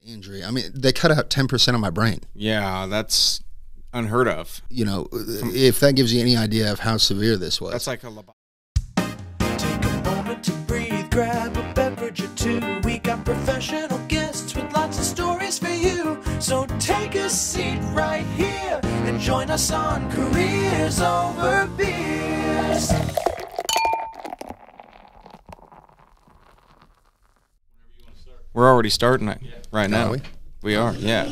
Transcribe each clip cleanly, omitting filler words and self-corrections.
injury. I mean, they cut out 10% of my brain. Yeah, that's unheard of. You know, if that gives you any idea of how severe this was. That's like a Take a moment to breathe, grab a beverage or two. We got professional guests with lots of stories for you. So take a seat right here and join us on Careers Over Beers. We're already starting it right now. Are we? We are, yeah.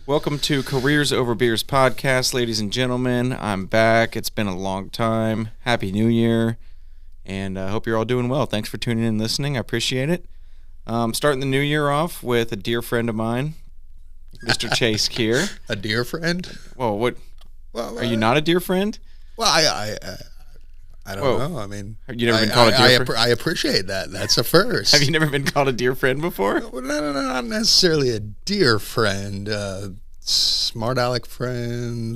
Welcome to Careers Over Beers podcast, ladies and gentlemen. I'm back. It's been a long time. Happy New Year. And I hope you're all doing well. Thanks for tuning in and listening. I appreciate it. Starting the new year off with a dear friend of mine, Mr. Chase Kear. A dear friend? Whoa, what? Well, Are you not a dear friend? Well, I don't know. I mean, you never been called a dear friend? I appreciate that. That's a first. Have you never been called a dear friend before? Well, no, not necessarily a dear friend. Smart aleck friend.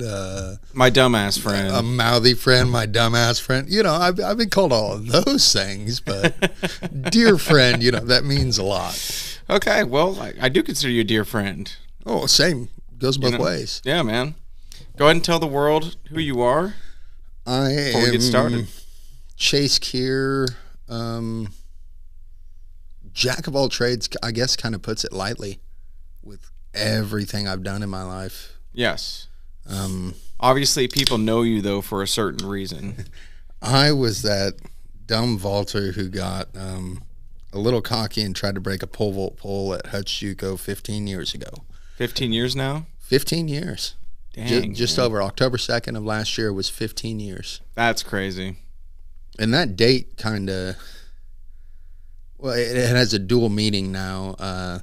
My dumbass friend. A mouthy friend. My dumbass friend. You know, I've been called all of those things, but dear friend, you know, that means a lot. Okay, well, I do consider you a dear friend. Oh, same. Goes both ways. Yeah, man. Go ahead and tell the world who you are. Before we get started. Chase Kear, jack of all trades, I guess, kind of puts it lightly with everything I've done in my life. Yes. Obviously, people know you, though, for a certain reason. I was that dumb vaulter who got a little cocky and tried to break a pole vault pole at Hutch JUCO 15 years ago. 15 years now? 15 years. Dang, just over October 2nd of last year was 15 years. That's crazy. And that date kind of, well, it has a dual meaning now.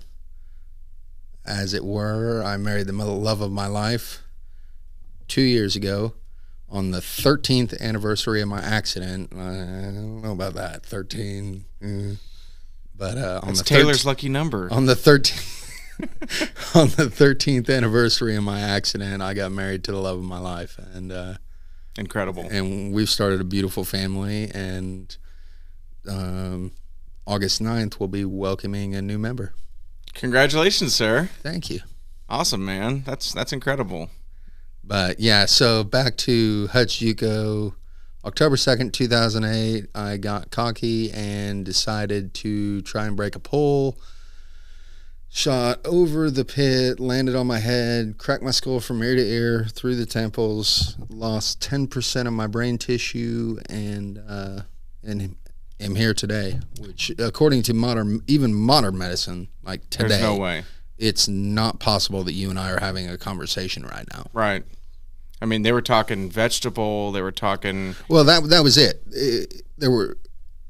As it were, I married the love of my life 2 years ago on the 13th anniversary of my accident. I don't know about that, 13. But on the Taylor's lucky number. On the 13th. On the 13th anniversary of my accident, I got married to the love of my life, and incredible. And we've started a beautiful family, and August 9th we'll be welcoming a new member. Congratulations, sir. Thank you. Awesome, man. That's incredible. But yeah, so back to Hutch JUCO, October 2nd, 2008. I got cocky and decided to try and break a pole. Shot over the pit, landed on my head, cracked my skull from ear to ear, through the temples, lost 10% of my brain tissue, and am here today. Which, according to modern medicine, like today, there's no way. It's not possible that you and I are having a conversation right now. Right. I mean, they were talking vegetable. They were talking. Well, that was it.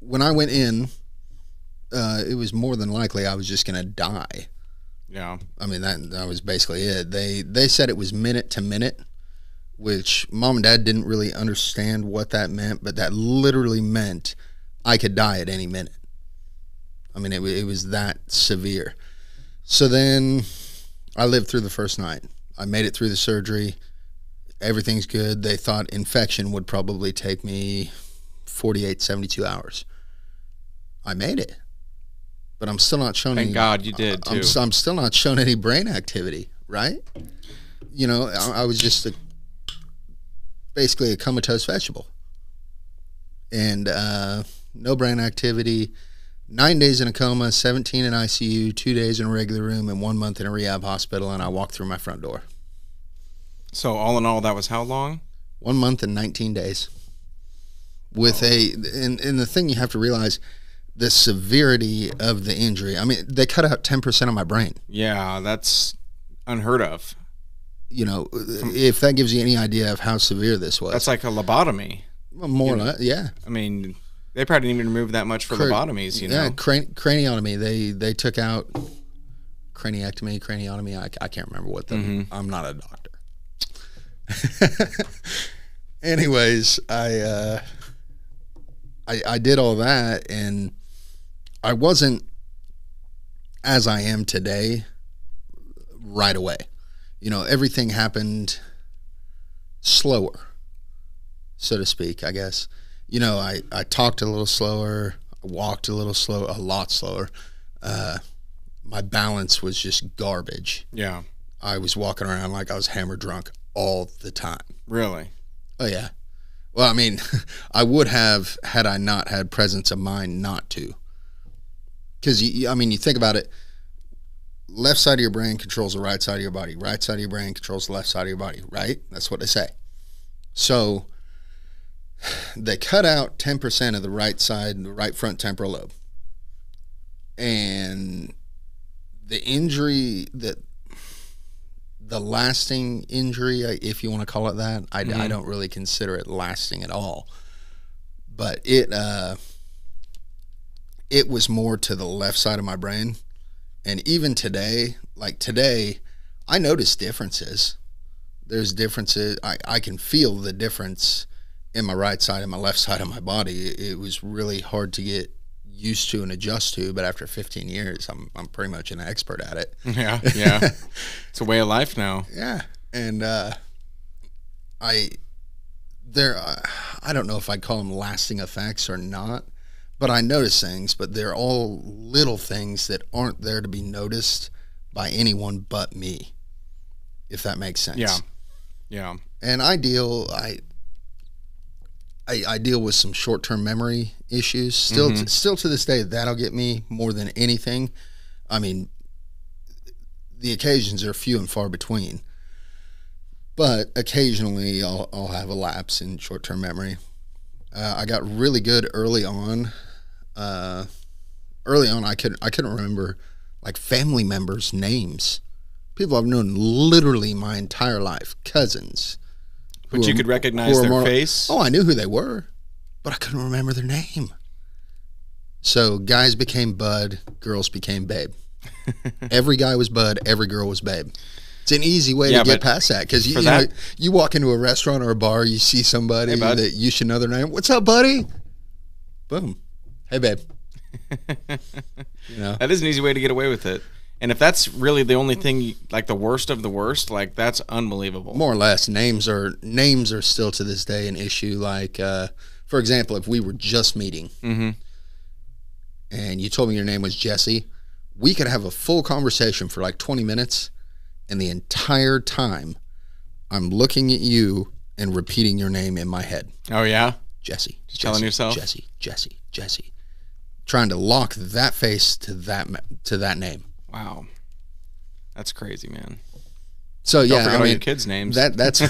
When I went in, it was more than likely I was just going to die. Yeah. I mean, that was basically it. They said it was minute to minute, which Mom and Dad didn't really understand what that meant, but that literally meant I could die at any minute. I mean, it was that severe. So then I lived through the first night. I made it through the surgery. Everything's good. They thought infection would probably take me 48, 72 hours. I made it. But I'm still not showing Thank God you did, too. I'm still not showing any brain activity, right? You know, I was just basically a comatose vegetable. And no brain activity, 9 days in a coma, 17 in ICU, 2 days in a regular room, and 1 month in a rehab hospital, and I walked through my front door. So all in all, that was how long? 1 month and 19 days. With and the thing you have to realize, the severity of the injury. I mean, they cut out 10% of my brain. Yeah, that's unheard of. You know, if that gives you any idea of how severe this was. That's like a lobotomy. Well, more or less, yeah. I mean, they probably didn't even remove that much for lobotomies, you know? Yeah, craniotomy. They took out craniotomy. I can't remember what the... I'm not a doctor. Anyways, I did all that, and I wasn't as I am today right away. You know, everything happened slower, so to speak, I guess. You know, I talked a little slower, I walked a lot slower. my balance was just garbage. Yeah. I was walking around like I was hammered drunk all the time. Really? Oh, yeah. Well, I mean, I would have had I not had presence of mind not to. Because, I mean, you think about it, left side of your brain controls the right side of your body. Right side of your brain controls the left side of your body, right? That's what they say. So they cut out 10% of the right side, the right front temporal lobe. And the injury, the lasting injury, if you want to call it that, I don't really consider it lasting at all. But it was more to the left side of my brain. And even today, I notice differences. There's differences. I can feel the difference in my right side and my left side of my body. It was really hard to get used to and adjust to, but after 15 years, I'm pretty much an expert at it. Yeah. It's a way of life now. Yeah. And I don't know if I'd call them lasting effects or not, but I notice things, but they're all little things that aren't there to be noticed by anyone but me, if that makes sense. Yeah. And I deal with some short-term memory issues. Still to this day, that'll get me more than anything. I mean, the occasions are few and far between. But occasionally, I'll have a lapse in short-term memory. I got really good early on. I couldn't remember like family members' names. People I've known literally my entire life, cousins. But you could recognize their face? Oh, I knew who they were, but I couldn't remember their name. So guys became Bud, girls became Babe. Every guy was Bud, every girl was Babe. It's an easy way to get past that, because you walk into a restaurant or a bar, you see somebody that you should know their name. What's up, buddy? Boom. Hey, babe. That is an easy way to get away with it. And if that's really the only thing, like the worst of the worst, like that's unbelievable. More or less, names are still to this day an issue. Like, for example, if we were just meeting and you told me your name was Jesse, we could have a full conversation for like 20 minutes, and the entire time I'm looking at you and repeating your name in my head. Oh, yeah? Jesse. Just telling yourself? Jesse. Trying to lock that face to that name. Wow. That's crazy, man. So yeah, don't forget all your kids' names. That's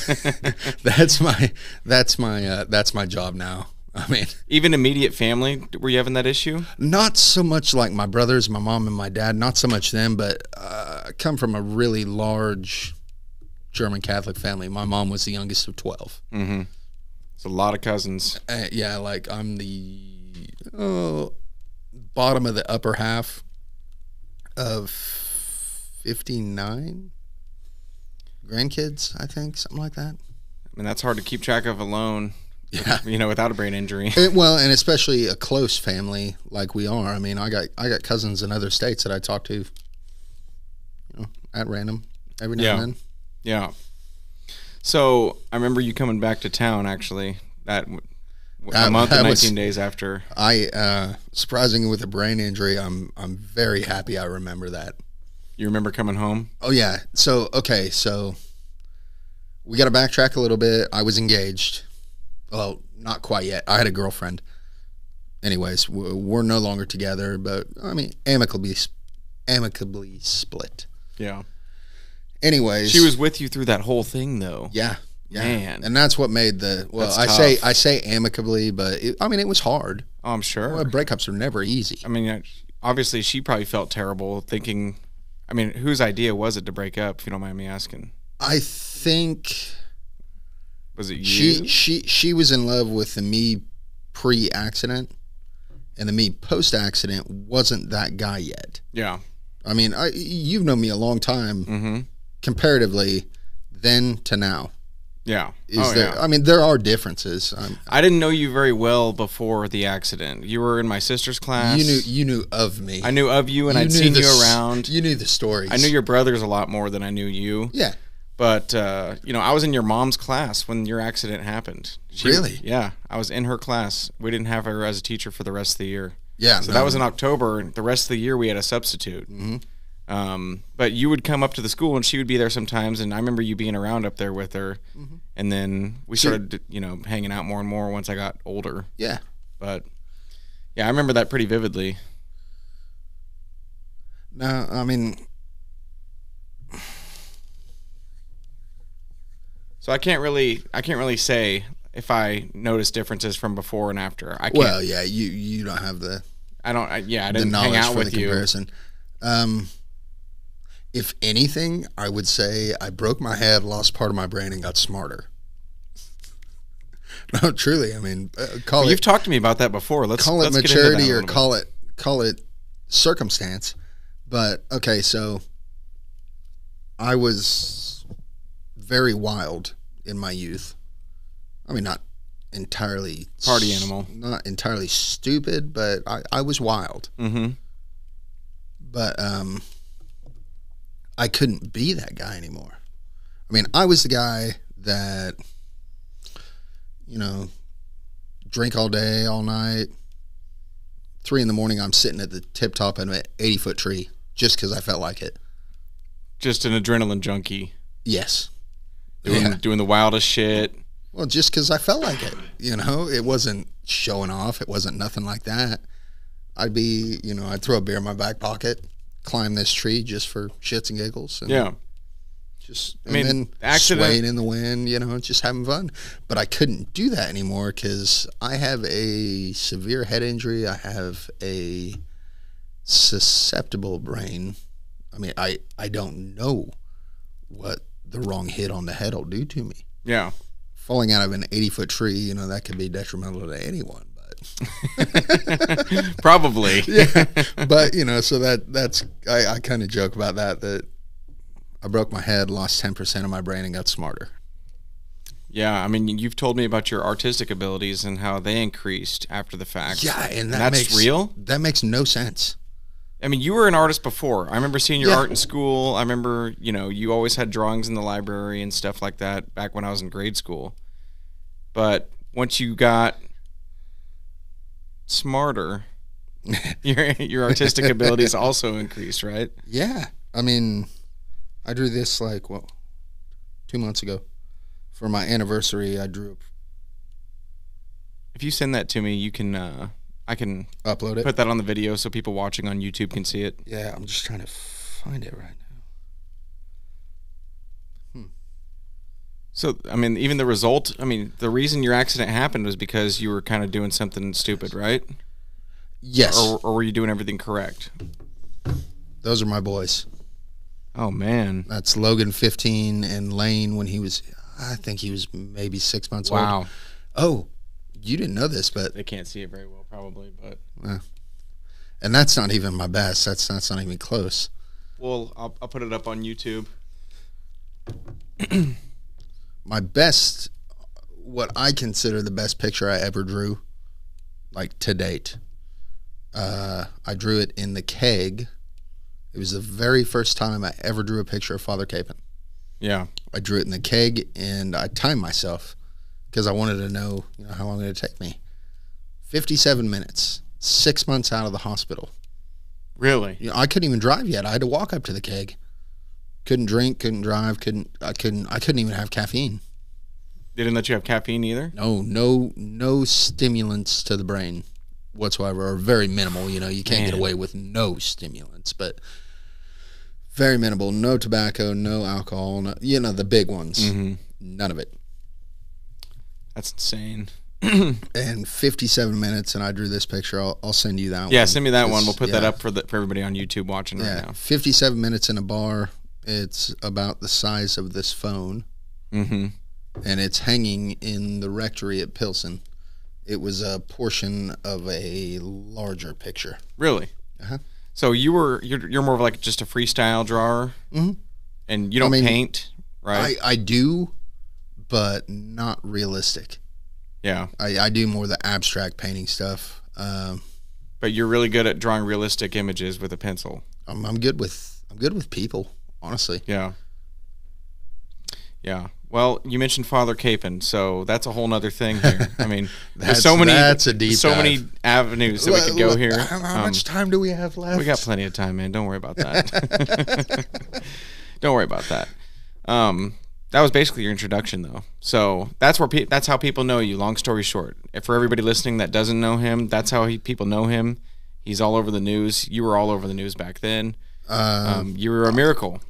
my job now. I mean, even immediate family, were you having that issue? Not so much like my brothers, my mom, and my dad. Not so much them, but I come from a really large German Catholic family. My mom was the youngest of 12. Mm-hmm. It's a lot of cousins. Yeah, like I'm the bottom of the upper half of 59 grandkids, I think, something like that. I mean, that's hard to keep track of alone. Yeah, without a brain injury. Well, and especially a close family like we are. I mean, I got cousins in other states that I talk to, at random every now and then. Yeah. So I remember you coming back to town. Actually, a month and 19 days after. Surprisingly, with a brain injury, I'm very happy I remember that. You remember coming home? Oh yeah. So we got to backtrack a little bit. I was engaged. Well, not quite yet. I had a girlfriend. Anyways, we're no longer together, but I mean, amicably split. Yeah. Anyways, she was with you through that whole thing, though. Yeah. Man. And that's what made I say amicably, but it was hard. Oh, I'm sure. Well, breakups are never easy. I mean, obviously, she probably felt terrible thinking. I mean, whose idea was it to break up? If you don't mind me asking. I think. Was it you? She was in love with the me pre-accident, and the me post-accident wasn't that guy yet. Yeah. I mean, you've known me a long time, comparatively, then to now. Yeah. Yeah. I mean, there are differences. I didn't know you very well before the accident. You were in my sister's class. You knew of me. I knew of you, and I'd seen you around. You knew the stories. I knew your brothers a lot more than I knew you. Yeah. But, I was in your mom's class when your accident happened. Really? Yeah. I was in her class. We didn't have her as a teacher for the rest of the year. Yeah. So that was in October. The rest of the year, we had a substitute. Mm-hmm. But you would come up to the school, and she would be there sometimes. And I remember you being around up there with her. Mm-hmm. And then we started, hanging out more and more once I got older. Yeah. But yeah, I remember that pretty vividly. No, I mean, so I can't really say if I notice differences from before and after. I can't. Well, yeah, you don't have the. I didn't hang out with you. Comparison. If anything, I would say I broke my head, lost part of my brain, and got smarter. No, truly. I mean, you've talked to me about that before. Let's call it let's maturity or call it circumstance. But okay, so I was very wild in my youth. I mean, not entirely party animal, not entirely stupid, but I was wild. Mm-hmm. But I couldn't be that guy anymore. I mean, I was the guy that, drink all day, all night. 3 a.m, I'm sitting at the tip top of an 80-foot tree just because I felt like it. Just an adrenaline junkie. Yes. Doing the wildest shit. Well, just because I felt like it. It wasn't showing off. It wasn't nothing like that. I'd be, I'd throw a beer in my back pocket, climb this tree just for shits and giggles. And yeah. Then swaying in the wind, just having fun. But I couldn't do that anymore because I have a severe head injury. I have a susceptible brain. I mean, I don't know what the wrong hit on the head will do to me. Yeah. Falling out of an 80-foot tree, that could be detrimental to anyone. Probably. Yeah. But, so that's I kind of joke about that I broke my head, lost 10% of my brain, and got smarter. Yeah, I mean, you've told me about your artistic abilities and how they increased after the fact. Yeah, and that's real? That makes no sense. I mean, you were an artist before. I remember seeing your art in school. I remember, you always had drawings in the library and stuff like that back when I was in grade school. But once you got smarter, your artistic abilities also increased, right? Yeah. I mean, I drew this 2 months ago. For my anniversary, I drew. If you send that to me, you can I can upload it. Put that on the video so people watching on YouTube can see it. Yeah, I'm just trying to find it right now. So, I mean, even the result, the reason your accident happened was because you were kind of doing something stupid, right? Yes. Or were you doing everything correct? Those are my boys. Oh, man. That's Logan, 15, and Lane when I think he was maybe 6 months old. Wow. Oh, you didn't know this, but... They can't see it very well, probably, but... And that's not even my best. That's not even close. Well, I'll put it up on YouTube. My best, what I consider the best picture I ever drew, to date, I drew it in the keg. It was the very first time I ever drew a picture of Father Kapaun. Yeah. I drew it in the keg, and I timed myself because I wanted to know, how long it would take me. 57 minutes, 6 months out of the hospital. Really? I couldn't even drive yet. I had to walk up to the keg. Couldn't drink, couldn't drive, I couldn't even have caffeine. They didn't let you have caffeine either? No stimulants to the brain whatsoever, or very minimal. You can't get away with no stimulants, but very minimal. No tobacco, no alcohol, the big ones. Mm-hmm. None of it. That's insane. And 57 minutes, and I drew this picture. I'll send you that one. Yeah, send me that one. We'll put that up for everybody on YouTube watching right now. 57 minutes in a bar. It's about the size of this phone. Mm-hmm. And it's hanging in the rectory at Pilsen. It was a portion of a larger picture. Really? Uh-huh. So you're more of just a freestyle drawer? Mm-hmm. And you don't paint, right? I do, but not realistic. Yeah. I do more of the abstract painting stuff. But you're really good at drawing realistic images with a pencil. I'm good with people, honestly. Yeah. Yeah. Well, you mentioned Father Kapaun, so that's a whole nother thing here. I mean, there's That's a deep so dive. many avenues that we could go here. How much time do we have left? We got plenty of time, man. Don't worry about that. Don't worry about that. That was basically your introduction, though. So that's where that's how people know you. Long story short, for everybody listening that doesn't know him, that's how people know him. He's all over the news. You were all over the news back then. You were a miracle.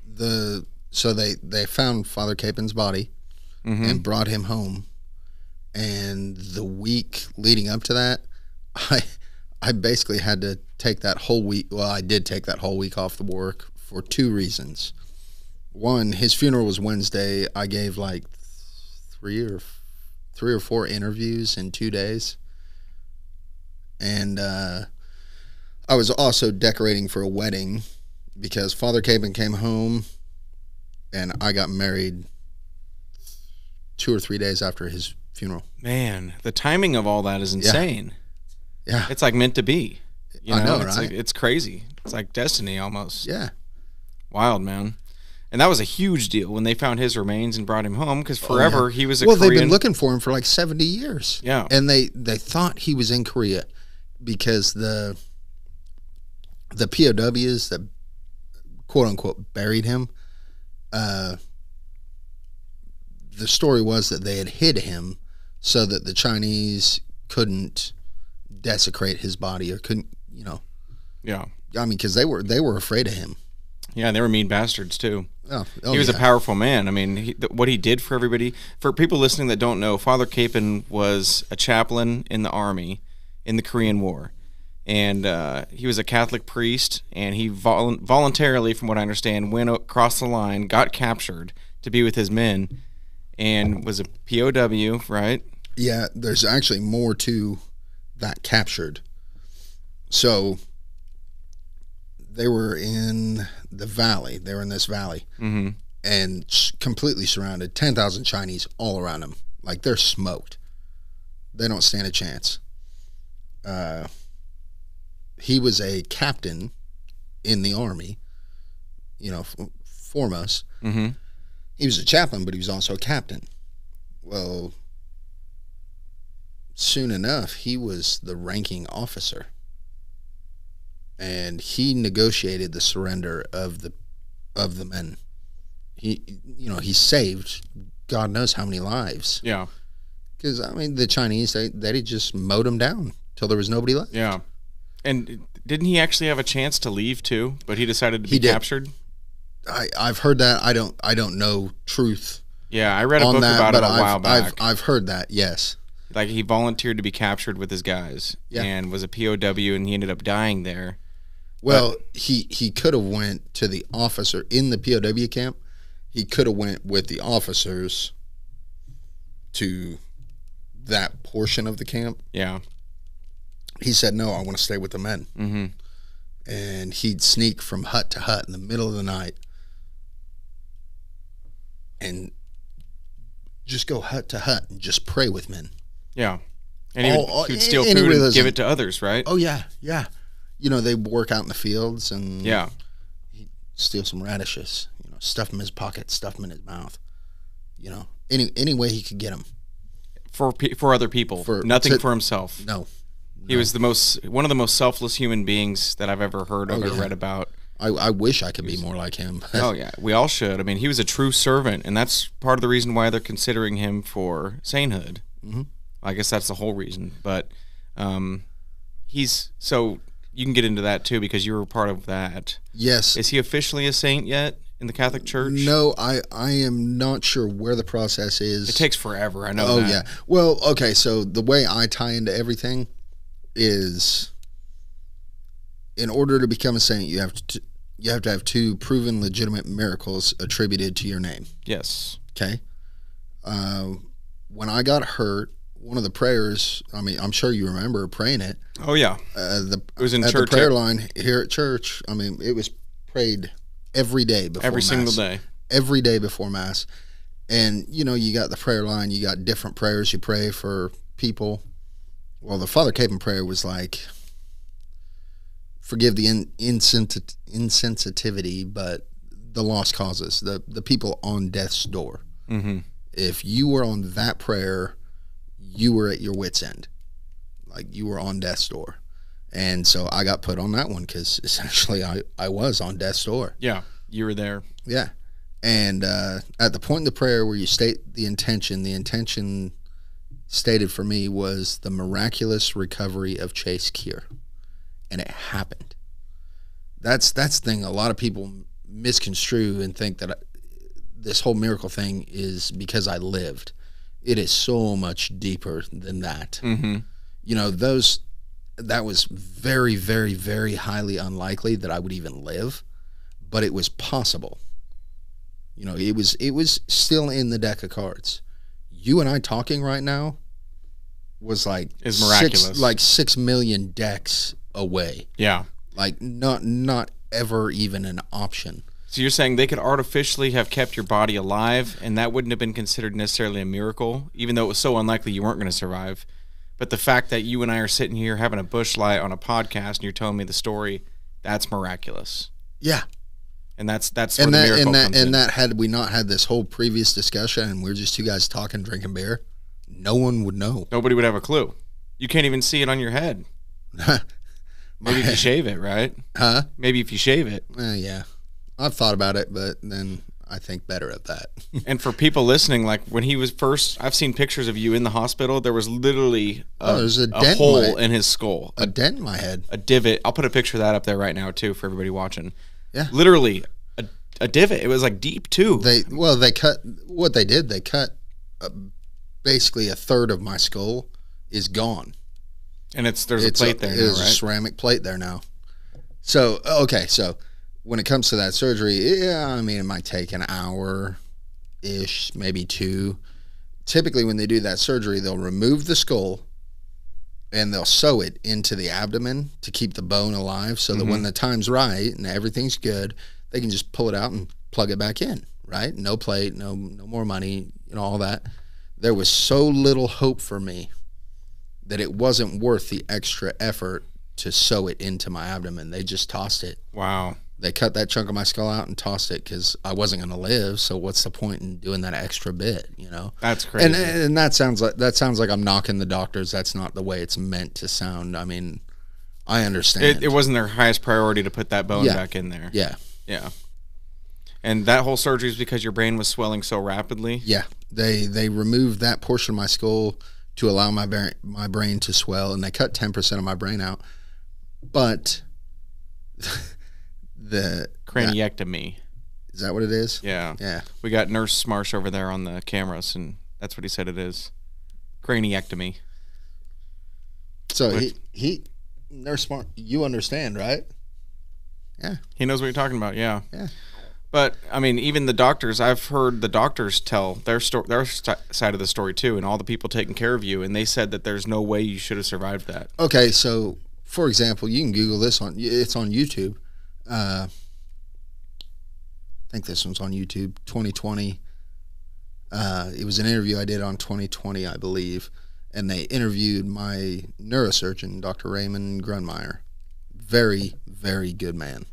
So they found Father Kapaun's body and brought him home. And the week leading up to that, I basically had to take that whole week. Well, I did take that whole week off the work for two reasons. One, his funeral was Wednesday. I gave like three or four interviews in 2 days. And I was also decorating for a wedding because Father Kapaun came home and I got married 2 or 3 days after his funeral. Man, the timing of all that is insane. Yeah. It's like meant to be. You know, I know, it's right? like, it's crazy. It's like destiny almost. Yeah. Wild, man. And that was a huge deal when they found his remains and brought him home because forever he was a Well, Korean. they've been looking for him for like 70 years. Yeah. And they thought he was in Korea because the POWs that quote unquote buried him, the story was that they had hid him so that the Chinese couldn't desecrate his body or couldn't, Yeah. I mean, because they were afraid of him. Yeah, they were mean bastards too. Oh, He was a powerful man. I mean, what he did for everybody. For people listening that don't know, Father Kapaun was a chaplain in the army in the Korean War. And he was a Catholic priest, and he voluntarily, from what I understand, went across the line, got captured to be with his men, and was a POW, right? Yeah, there's actually more to that captured. So they were in the valley. They were in this valley and completely surrounded. 10,000 Chinese all around them. Like, they're smoked. They don't stand a chance. He was a captain in the army, foremost. Mm-hmm. He was a chaplain, but he was also a captain. Well, soon enough, he was the ranking officer. And he negotiated the surrender of the men. He saved God knows how many lives. Yeah. Because, I mean, the Chinese, they just mowed him down till there was nobody left. Yeah. And didn't he actually have a chance to leave too? But he decided to be captured. I've heard that. I don't know truth. Yeah, I read a book about it a while back. I've heard that. Yes. Like, he volunteered to be captured with his guys and was a POW, and he ended up dying there. Well, he could have went to the officer in the POW camp. He could have went with the officers to that portion of the camp. Yeah. He said, no, I want to stay with the men. Mm-hmm. And he'd sneak from hut to hut in the middle of the night and just go hut to hut and just pray with men. Yeah. And he would steal food and give it to others, right? Oh, yeah, yeah. They work out in the fields and he'd steal some radishes, stuff them in his pocket, stuff them in his mouth, any way he could get them. For other people, nothing for himself. No. He was one of the most selfless human beings that I've ever heard of or read about. I wish I could be more like him. Oh, yeah. We all should. I mean, he was a true servant, and that's part of the reason why they're considering him for sainthood. Mm-hmm. I guess that's the whole reason. But so you can get into that, too, because you were part of that. Yes. Is he officially a saint yet in the Catholic Church? No, I am not sure where the process is. It takes forever. I know that. Oh, yeah. Well, okay, so the way I tie into everything is, in order to become a saint, you have to have 2 proven legitimate miracles attributed to your name. Yes. Okay. When I got hurt, one of the prayers, I mean, I'm sure you remember praying it. Oh, yeah. It was in at church. The prayer line here at church. I mean, it was prayed every day before every Mass. Single day. Every day before Mass. And, you got the prayer line. You got different prayers you pray for people. Well, the Father Kapaun prayer was like, forgive the insensitivity, but the lost causes, the people on death's door. Mm-hmm. If you were on that prayer, you were at your wit's end. Like, you were on death's door. And so I got put on that one because essentially I was on death's door. Yeah, you were there. Yeah. And at the point in the prayer where you state the intention stated for me was the miraculous recovery of Chase Kear. And it happened. That's the thing a lot of people misconstrue and think that this whole miracle thing is because I lived. It is so much deeper than that. Mm-hmm. You know, that was very, very, very highly unlikely that I would even live, but it was possible. You know, it was still in the deck of cards. You and I talking right now was like is miraculous. 6 million decks away. Yeah. Like not ever even an option. So you're saying they could artificially have kept your body alive, and that wouldn't have been considered necessarily a miracle, even though it was so unlikely you weren't going to survive. But the fact that you and I are sitting here having a bush light on a podcast and you're telling me the story, that's miraculous. Yeah. And that's where the miracle comes in. And that had we not had this whole previous discussion and we're just two guys talking, drinking beer, no one would know. Nobody would have a clue. You can't even see it on your head. Maybe if you shave it, right? Huh? Maybe if you shave it. Yeah. I've thought about it, but then I think better of that. And for people listening, like when he was first, I've seen pictures of you in the hospital. There was literally there's a dent hole in his skull. A dent in my head. A divot. I'll put a picture of that up there right now, too, for everybody watching. Yeah. Literally a divot. It was like deep, too. They cut, what they did, they cut basically a third of my skull is gone. And there's a plate there now, right? There's a ceramic plate there now. So, okay, so when it comes to that surgery, yeah, I mean, it might take an hour-ish, maybe 2. Typically, when they do that surgery, they'll remove the skull and they'll sew it into the abdomen to keep the bone alive so that when the time's right and everything's good, they can just pull it out and plug it back in, right? No plate, no more money, all that. There was so little hope for me that it wasn't worth the extra effort to sew it into my abdomen. They just tossed it. Wow. They cut that chunk of my skull out and tossed it because I wasn't going to live. So what's the point in doing that extra bit? That's crazy. And that sounds like I'm knocking the doctors. That's not the way it's meant to sound. I mean, I understand. It wasn't their highest priority to put that bone back in there. Yeah. Yeah. And that whole surgery is because your brain was swelling so rapidly. Yeah. They removed that portion of my skull to allow my brain to swell, and they cut 10% of my brain out. But the craniectomy. Is that what it is? Yeah. Yeah. We got Nurse Marsh over there on the cameras, and that's what he said it is. Craniectomy. So he Nurse Marsh, you understand, right? Yeah. He knows what you're talking about, yeah. Yeah. But, I mean, even the doctors, I've heard the doctors tell their side of the story, too, and all the people taking care of you, and they said that there's no way you should have survived that. Okay, so, for example, you can Google this. It's on YouTube. I think this one's on YouTube, 2020. It was an interview I did on 2020, I believe, and they interviewed my neurosurgeon, Dr. Raymond Grunmeyer. Very, very good man.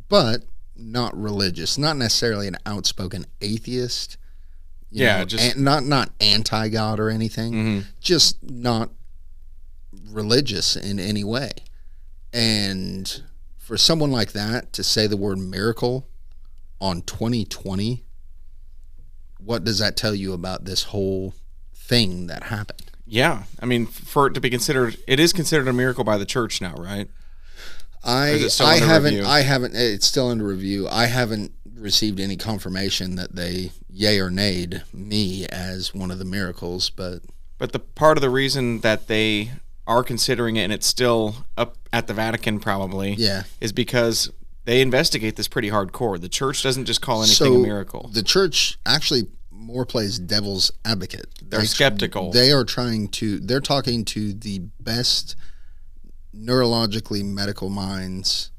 But not religious, not necessarily an outspoken atheist. Just not anti-God or anything, just not religious in any way. And for someone like that to say the word miracle on 2020, what does that tell you about this whole thing that happened? Yeah, I mean, for it to be considered, it is considered a miracle by the church now, right? I haven't. It's still under review. I haven't received any confirmation that they yay or nayed me as one of the miracles, but the part of the reason that they are considering it, and it's still up at the Vatican probably, is because they investigate this pretty hardcore. The church doesn't just call anything a miracle. The church actually more plays devil's advocate. They're skeptical. They're talking to the best neurologically medical minds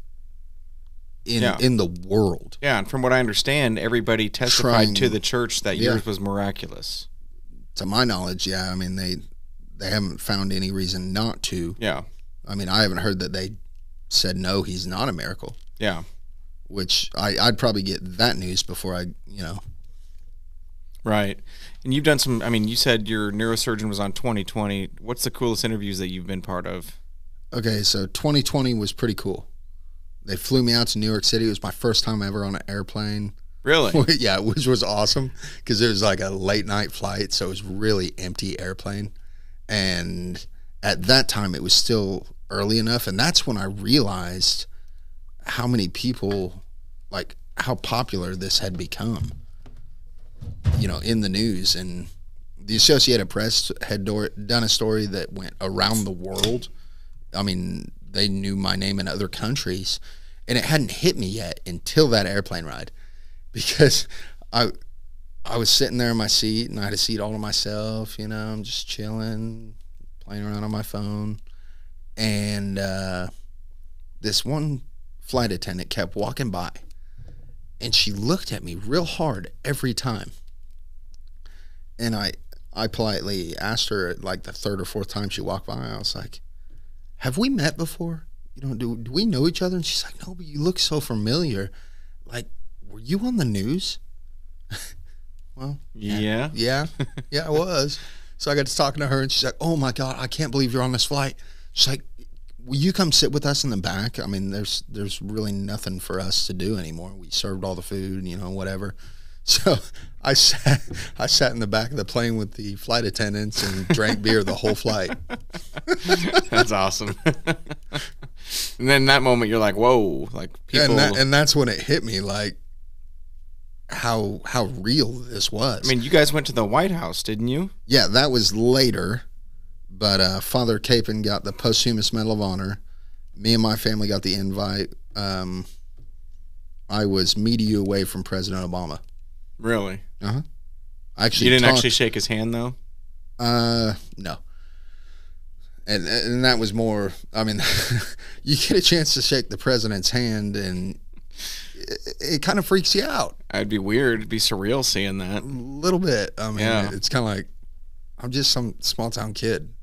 in the world. Yeah, and from what I understand, everybody testified to the church that yours was miraculous. To my knowledge, yeah. I mean, they haven't found any reason not to. Yeah. I mean, I haven't heard that they said, no, he's not a miracle. Yeah. Which I'd probably get that news before I. Right. And you've done some, I mean, you said your neurosurgeon was on 2020. What's the coolest interviews that you've been part of? Okay, so 2020 was pretty cool. They flew me out to New York City. It was my first time ever on an airplane. Really? Yeah, which was awesome because it was like a late night flight, so it was really empty airplane. And at that time, it was still early enough, and that's when I realized how many people, like how popular this had become, you know, in the news. And the Associated Press had done a story that went around the world. I mean, they knew my name in other countries, and it hadn't hit me yet until that airplane ride, because I was sitting there in my seat, and I had a seat all to myself. You know, I'm just chilling, playing around on my phone, and this one flight attendant kept walking by, and she looked at me real hard every time. And I politely asked her, like the third or fourth time she walked by, I was like, have we met before? You know, do we know each other? And she's like, no, but you look so familiar. Like, were you on the news? Well, yeah, I was. So I got to talking to her, and she's like, oh my God, I can't believe you're on this flight. She's like, will you come sit with us in the back? I mean, there's really nothing for us to do anymore. We served all the food, you know, whatever. So I sat in the back of the plane with the flight attendants and drank beer the whole flight. That's awesome. And then that moment you're like, whoa, like people. And that's when it hit me, like how real this was. I mean, you guys went to the White House, didn't you? Yeah, that was later. But Father Kapaun got the posthumous Medal of Honor. Me and my family got the invite. I was media away from President Obama. Really? Uh-huh. You didn't actually shake his hand, though? No. And that was more, I mean, you get a chance to shake the president's hand, and it kind of freaks you out. It'd be weird. It'd be surreal seeing that. A little bit. I mean, yeah. It's kind of like, I'm just some small-town kid.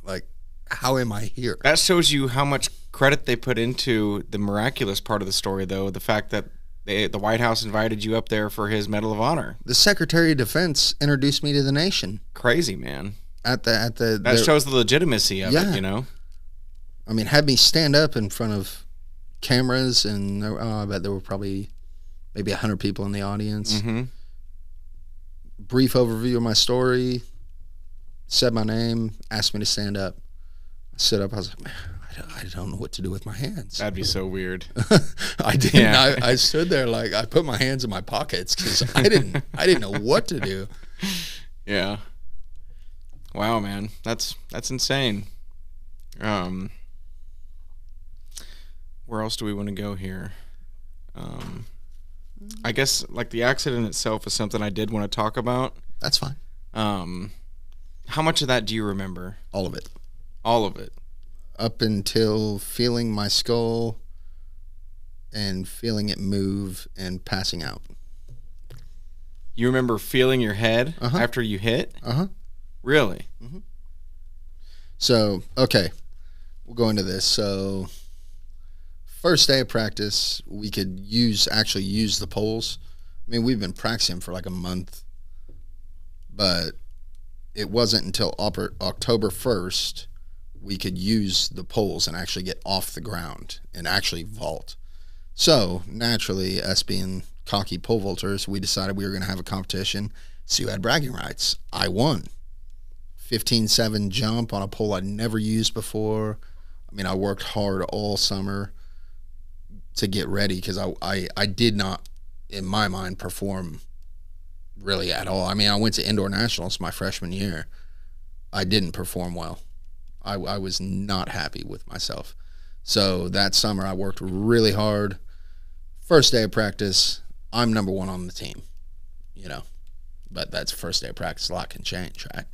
Like, how am I here? That shows you how much credit they put into the miraculous part of the story, though. The fact that the White House invited you up there for his Medal of Honor. The Secretary of Defense introduced me to the nation. Crazy, man. That shows the legitimacy of it, you know? I mean, had me stand up in front of cameras, and I bet there were probably maybe 100 people in the audience. Mm-hmm. Brief overview of my story, said my name, asked me to stand up. I stood up, I was like, man, I don't know what to do with my hands. That'd be so weird. I didn't. Yeah. I stood there like I put my hands in my pockets because I didn't know what to do. Yeah. Wow, man, that's insane. Where else do we want to go here? I guess like the accident itself is something I did want to talk about. That's fine. How much of that do you remember? All of it. All of it. Up until feeling my skull and feeling it move and passing out. You remember feeling your head after you hit? Uh-huh. Really? Mm-hmm. So, okay, we'll go into this. So, first day of practice, we could actually use the poles. I mean, we've been practicing for like a month, but it wasn't until October 1st we could use the poles and actually get off the ground and actually vault. So, naturally, us being cocky pole vaulters, we decided we were going to have a competition, see who had bragging rights. I won. 15.7 jump on a pole I'd never used before. I mean, I worked hard all summer to get ready because I did not, in my mind, perform really at all. I mean, I went to indoor nationals my freshman year. I didn't perform well. I was not happy with myself. So that summer I worked really hard. First day of practice, I'm number one on the team, you know. But that's first day of practice. A lot can change, right?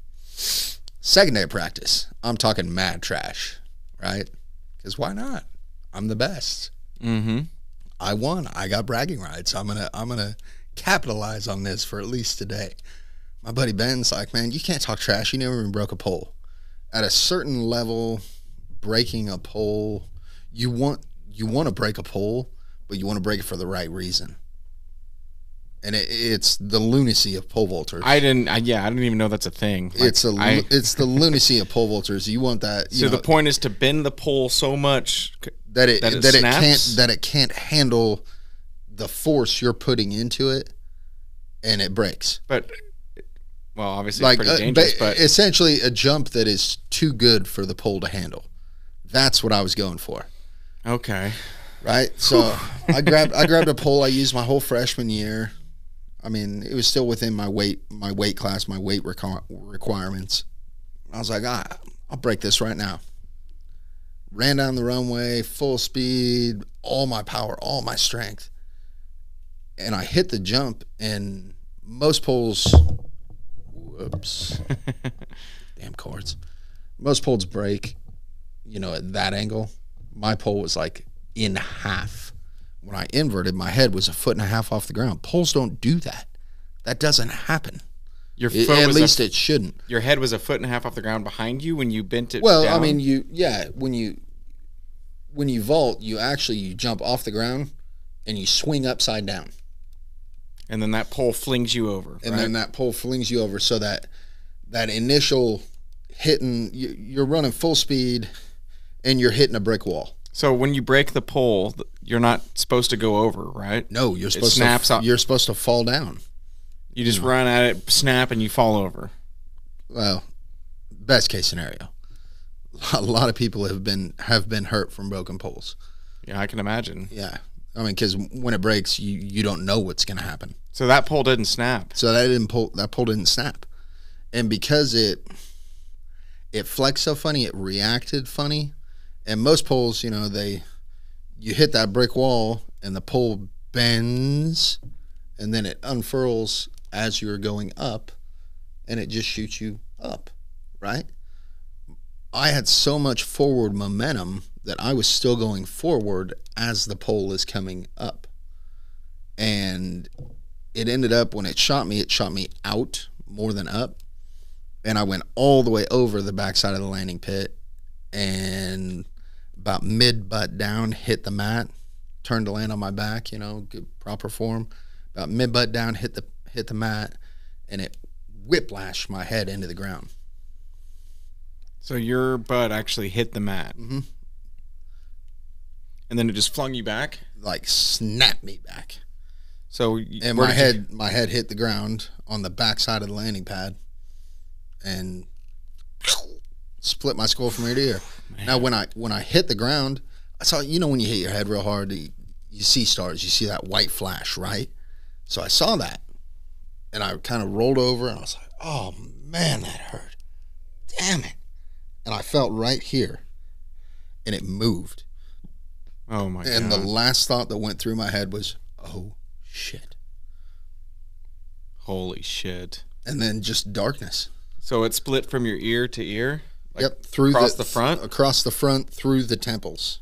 Second day of practice, I'm talking mad trash, right? Because why not? I'm the best. Mm-hmm. I won. I got bragging rights. I'm gonna capitalize on this for at least today. My buddy Ben's like, man, you can't talk trash. You never even broke a pole. At a certain level, breaking a pole, you want to break a pole, but you want to break it for the right reason. And it's the lunacy of pole vaulters. I didn't even know that's a thing. Like, it's the lunacy of pole vaulters. You want that. So the point is to bend the pole so much that it snaps? can't handle the force you're putting into it, and it breaks. But well, obviously it's pretty dangerous. But essentially, a jump that is too good for the pole to handle. That's what I was going for. Okay. Right. So I grabbed a pole. I used my whole freshman year. I mean, it was still within my weight class, my weight requirements. I was like, I'll break this right now. Ran down the runway, full speed, all my power, all my strength. And I hit the jump, and most poles, whoops, damn cords. Most poles break, at that angle. My pole was like in half. When I inverted, my head was 1.5 feet off the ground. Poles don't do that. That doesn't happen. At least it shouldn't. Your head was 1.5 feet off the ground behind you when you bent it down? I mean, when you vault, you jump off the ground and you swing upside down. And then that pole flings you over. And then that pole flings you over, so that initial hitting, you're running full speed and you're hitting a brick wall. So when you break the pole, you're not supposed to go over, right? No, you're supposed to fall down. You just run at it, snap, and you fall over. Well, best case scenario. A lot of people have been hurt from broken poles. Yeah, I can imagine. Yeah. I mean, because when it breaks, you don't know what's going to happen. So that pole didn't snap. So that pole didn't snap. And because it flexed so funny, it reacted funny. And most poles, you hit that brick wall and the pole bends and then it unfurls as you're going up and it just shoots you up, right? I had so much forward momentum that I was still going forward as the pole is coming up. And it ended up, when it shot me out more than up. And I went all the way over the backside of the landing pit and about mid-butt down, hit the mat, turned to land on my back, good proper form. About mid-butt down, hit the mat, and it whiplashed my head into the ground. So your butt actually hit the mat. Mm-hmm. And then it just flung you back? Like snapped me back. So and my head hit the ground on the backside of the landing pad and split my skull from ear to ear. Man. Now, when I hit the ground, I saw, when you hit your head real hard, you see stars. You see that white flash, right? So I saw that, and I kind of rolled over, and I was like, oh, man, that hurt. Damn it. And I felt right here, and it moved. Oh, my God. And the last thought that went through my head was, oh, shit. Holy shit. And then just darkness. So it split from your ear to ear? Yep, across the front? Across the front, through the temples.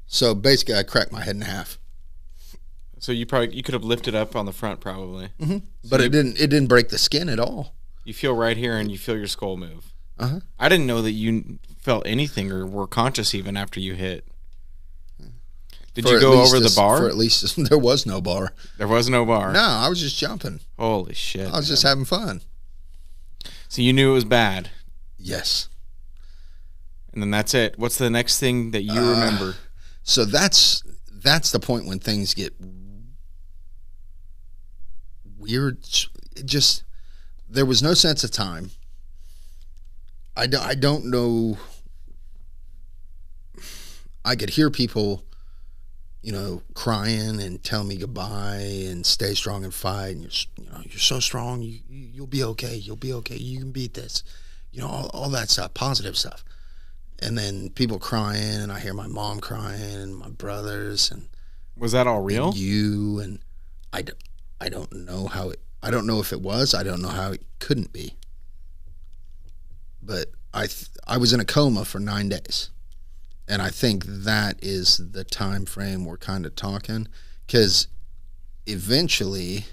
So basically, I cracked my head in half. So you could have lifted up on the front, probably. Mm-hmm. So but it didn't break the skin at all. You feel right here, and you feel your skull move. Uh-huh. I didn't know that you felt anything or were conscious even after you hit. Did you go over the bar? For at least there was no bar. There was no bar. No, I was just jumping. Holy shit! I was just having fun. So you knew it was bad. Yes. And then that's it. What's the next thing that you remember? So that's the point when things get weird. There was no sense of time. I don't know. I could hear people, crying and telling me goodbye and stay strong and fight. And you're so strong. You'll be okay. You'll be okay. You can beat this. All that stuff, positive stuff. And then people crying, and I hear my mom crying, and my brothers, and was that all real? And I don't know how it. I don't know if it was. I don't know how it couldn't be. But I was in a coma for 9 days, and I think that is the time frame we're kind of talking, because eventually,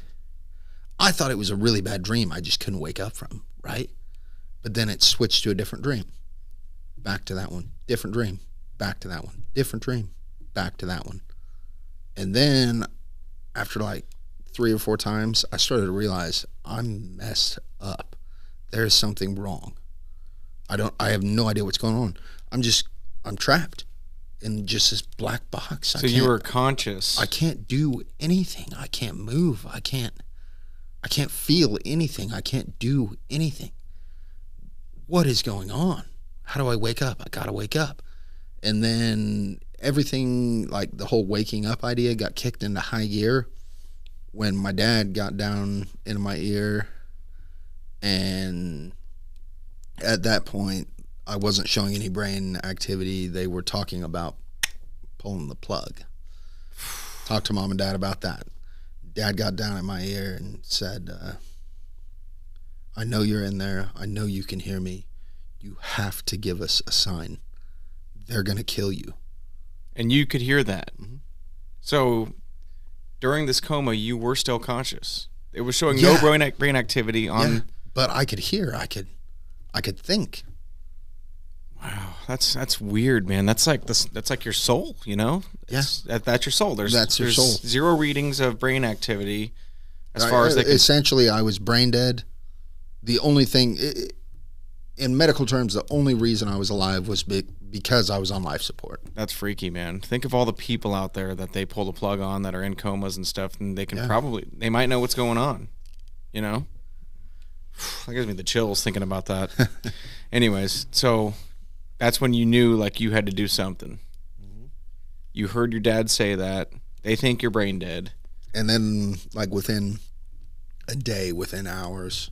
I thought it was a really bad dream. I just couldn't wake up from, right? But then it switched to a different dream. Back to that one. Different dream. Back to that one. Different dream. Back to that one. And then after like 3 or 4 times, I started to realize I'm messed up. There's something wrong. I have no idea what's going on. I'm trapped in just this black box. So you were conscious. I can't do anything. I can't move. I can't feel anything. I can't do anything. What is going on? How do I wake up? I gotta wake up. And then everything, like the whole waking up idea, got kicked into high gear when my dad got down into my ear. And at that point, I wasn't showing any brain activity. They were talking about pulling the plug. Talked to mom and dad about that. Dad got down in my ear and said, I know you're in there. I know you can hear me. You have to give us a sign. They're going to kill you. And you could hear that. Mm-hmm. So during this coma, you were still conscious. It was showing no brain activity on... Yeah, but I could hear. I could think. Wow, that's weird, man. That's like your soul, you know? That's your soul. There's your soul. 0 readings of brain activity as far as they can... Essentially, I was brain dead. The only thing, in medical terms, the only reason I was alive was because I was on life support. That's freaky, man. Think of all the people out there that they pull the plug on that are in comas and stuff, and they can they might know what's going on, you know? That gives me the chills thinking about that. Anyways, so that's when you knew, like, you had to do something. Mm-hmm. You heard your dad say that. They think you're brain dead. And then, like, within a day, within hours,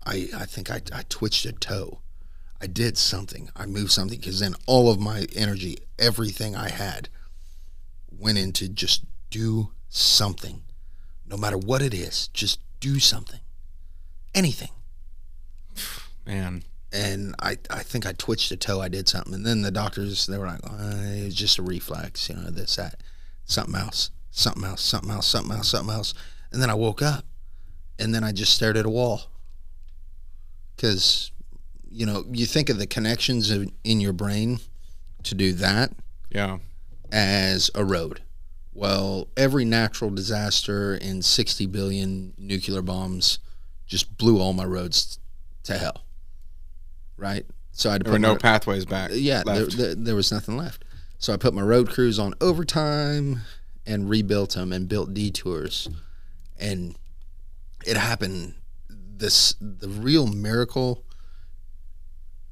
I think I twitched a toe. I did something. I moved something, because then all of my energy, everything I had, went into just do something. No matter what it is, just do something. Anything. Man. And I think I twitched a toe. I did something. And then the doctors, they were like, it was just a reflex, you know, this, that, something else. And then I woke up, and then I just stared at a wall. Because, you know, you think of the connections in your brain to do that as a road. Well, every natural disaster and 60 billion nuclear bombs just blew all my roads to hell, right? So I had to there were no pathways back. Yeah, there was nothing left. So I put my road crews on overtime and rebuilt them and built detours. And it happened. The real miracle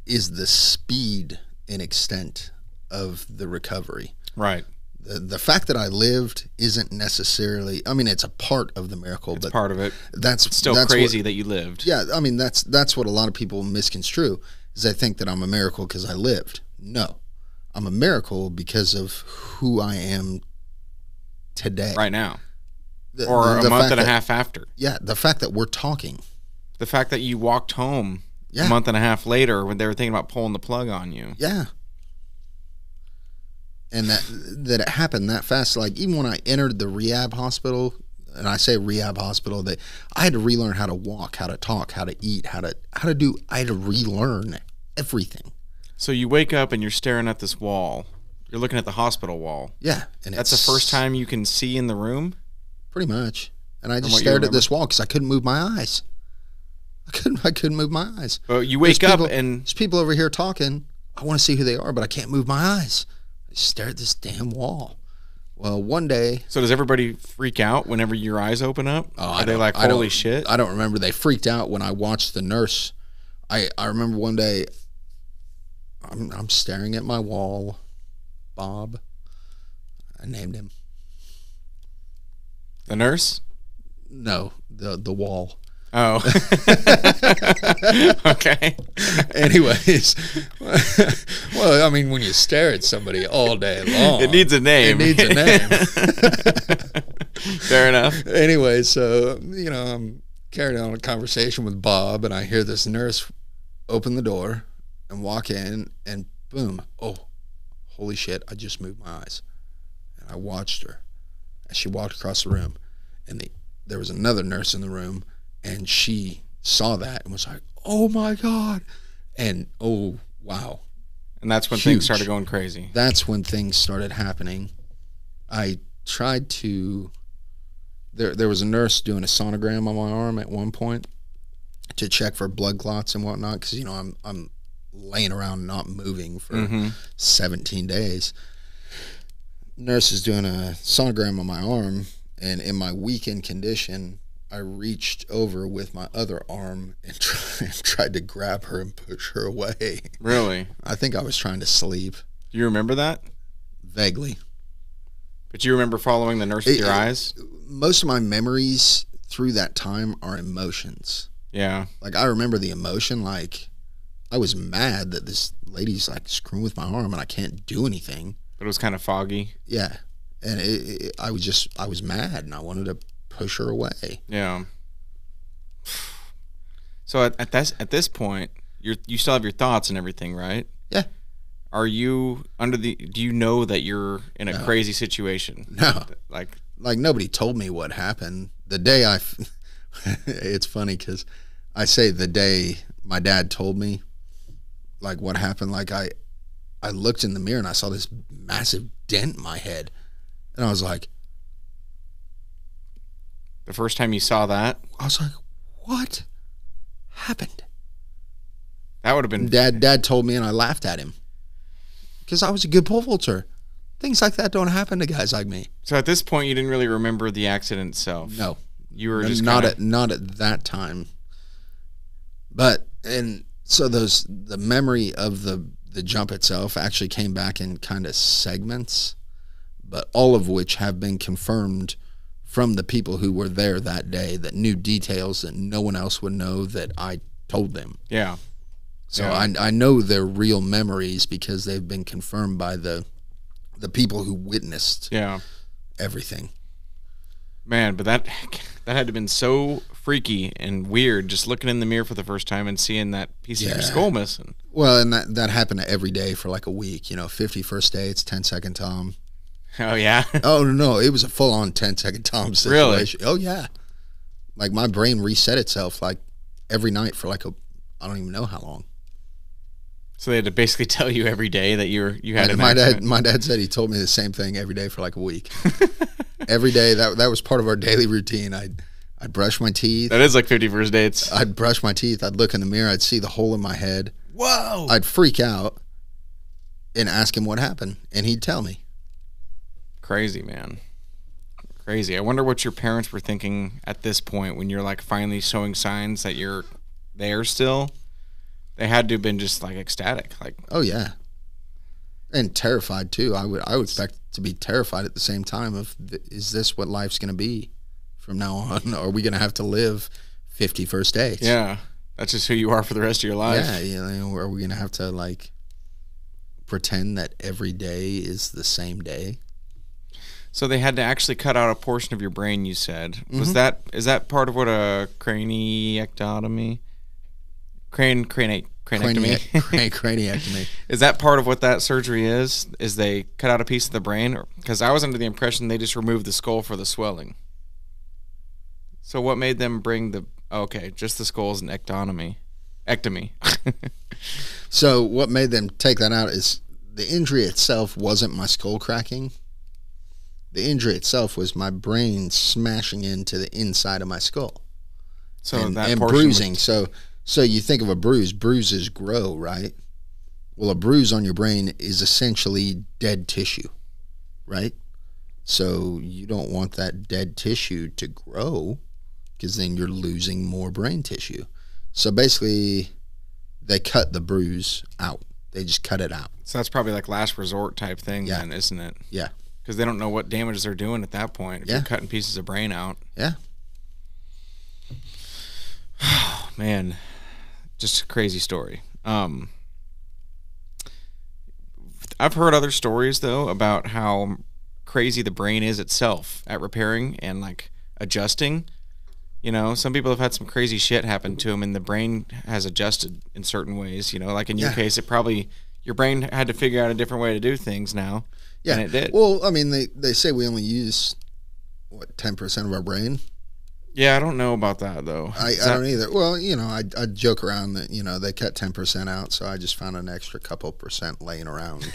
is the speed and extent of the recovery. Right. The fact that I lived isn't necessarily, I mean, it's a part of the miracle. It's but part of it. It's still crazy that you lived. Yeah, I mean, that's what a lot of people misconstrue, is they think that I'm a miracle because I lived. No. I'm a miracle because of who I am today. Right now. Or a month and a half after. Yeah, the fact that we're talking. The fact that you walked home a month and a half later when they were thinking about pulling the plug on you. Yeah. And that it happened that fast. Like, even when I entered the rehab hospital, and I say rehab hospital, I had to relearn how to walk, how to talk, how to eat, I had to relearn everything. So you wake up and you're staring at this wall. You're looking at the hospital wall. Yeah. And that's the first time you can see in the room? Pretty much. And I just stared at this wall because I couldn't move my eyes. I couldn't move my eyes. Well, you wake up and... There's people over here talking. I want to see who they are, but I can't move my eyes. I stare at this damn wall. Well, one day... So does everybody freak out whenever your eyes open up? Oh, Are they like, holy shit? I don't remember. They freaked out when I watched the nurse. I remember one day, I'm staring at my wall. Bob. I named him. The nurse? No, the wall. Oh. Okay. Anyways. Well, I mean, when you stare at somebody all day long. It needs a name. Fair enough. Anyway, so, you know, I'm carrying on a conversation with Bob, and I hear this nurse open the door and walk in, and boom. Oh, holy shit, I just moved my eyes. And I watched her as she walked across the room, and there was another nurse in the room, and she saw that and was like, oh my God. And oh, wow. And that's when things started going crazy. That's when things started happening. I tried to there was a nurse doing a sonogram on my arm at one point to check for blood clots and whatnot, because I'm laying around not moving for 17 days. Nurse is doing a sonogram on my arm, and in my weakened condition, I reached over with my other arm and tried to grab her and push her away. Really? I think I was trying to sleep. Do you remember that? Vaguely. But you remember following the nurse with your eyes? Most of my memories through that time are emotions. Yeah. Like, I remember the emotion, like, I was mad that this lady's, like, screwing with my arm and I can't do anything. But it was kind of foggy. Yeah. And I was mad and I wanted to push her away. Yeah. So at this point, you still have your thoughts and everything, right? Yeah. Are you do you know that you're in a crazy situation? No. Like nobody told me what happened. The day it's funny because I say the day my dad told me, like, what happened, like, I looked in the mirror and I saw this massive dent in my head. And I was like... The first time you saw that? I was like, what happened? That would have been... Dad told me and I laughed at him. Because I was a good pole vaulter. Things like that don't happen to guys like me. So at this point, you didn't really remember the accident itself? No. You were just not at that time. But, and so the memory of the jump itself actually came back in kind of segments, but all of which have been confirmed from the people who were there that day that knew details that no one else would know that I told them. Yeah. So yeah. I know they're real memories because they've been confirmed by the people who witnessed everything. Man, but that had to have been so freaky and weird, just looking in the mirror for the first time and seeing that piece of your skull missing. Well, and that happened every day for like a week. 51st day, it's 10-second Tom. Oh, yeah? Oh, no, it was a full-on 10-second Tom situation. Really? Oh, yeah. Like, my brain reset itself, like, every night for like I don't even know how long. So they had to basically tell you every day that you had an my accident. My dad said he told me the same thing every day for like a week. Every day, that was part of our daily routine. I'd brush my teeth. That is like 51st dates. I'd brush my teeth. I'd look in the mirror. I'd see the hole in my head. Whoa! I'd freak out and ask him what happened, and he'd tell me. Crazy, man. Crazy. I wonder what your parents were thinking at this point when you're like finally showing signs that you're there still. They had to have been just like ecstatic. Like, oh yeah, and terrified too. I would expect to be terrified at the same time of, is this what life's going to be from now on? Are we going to have to live 51st dates? Yeah, that's just who you are for the rest of your life. Yeah, are we going to have to like pretend that every day is the same day? So they had to actually cut out a portion of your brain, you said. Is that part of what a craniectomy? Craniectomy. Is that part of what that surgery is? Is they cut out a piece of the brain? Because I was under the impression they just removed the skull for the swelling. So what made them bring just the skull is an ectomy. So what made them take that out is the injury itself wasn't my skull cracking. The injury itself was my brain smashing into the inside of my skull. So and bruising. So you think of a bruise. Bruises grow, right? Well, a bruise on your brain is essentially dead tissue, right? So you don't want that dead tissue to grow because then you're losing more brain tissue. So basically, they cut the bruise out. They just cut it out. So that's probably like last resort type thing then, isn't it? Yeah. Because they don't know what damages they're doing at that point if you're cutting pieces of brain out. Yeah. Oh, man. Just a crazy story. I've heard other stories, though, about how crazy the brain is itself at repairing and, like, adjusting. Some people have had some crazy shit happen to them, and the brain has adjusted in certain ways. Like in your case, your brain had to figure out a different way to do things now. Yeah. And it did. Well, I mean, they say we only use, 10% of our brain? Yeah, I don't know about that, though. I don't either. Well, I joke around that, they cut 10% out, so I just found an extra couple percent laying around.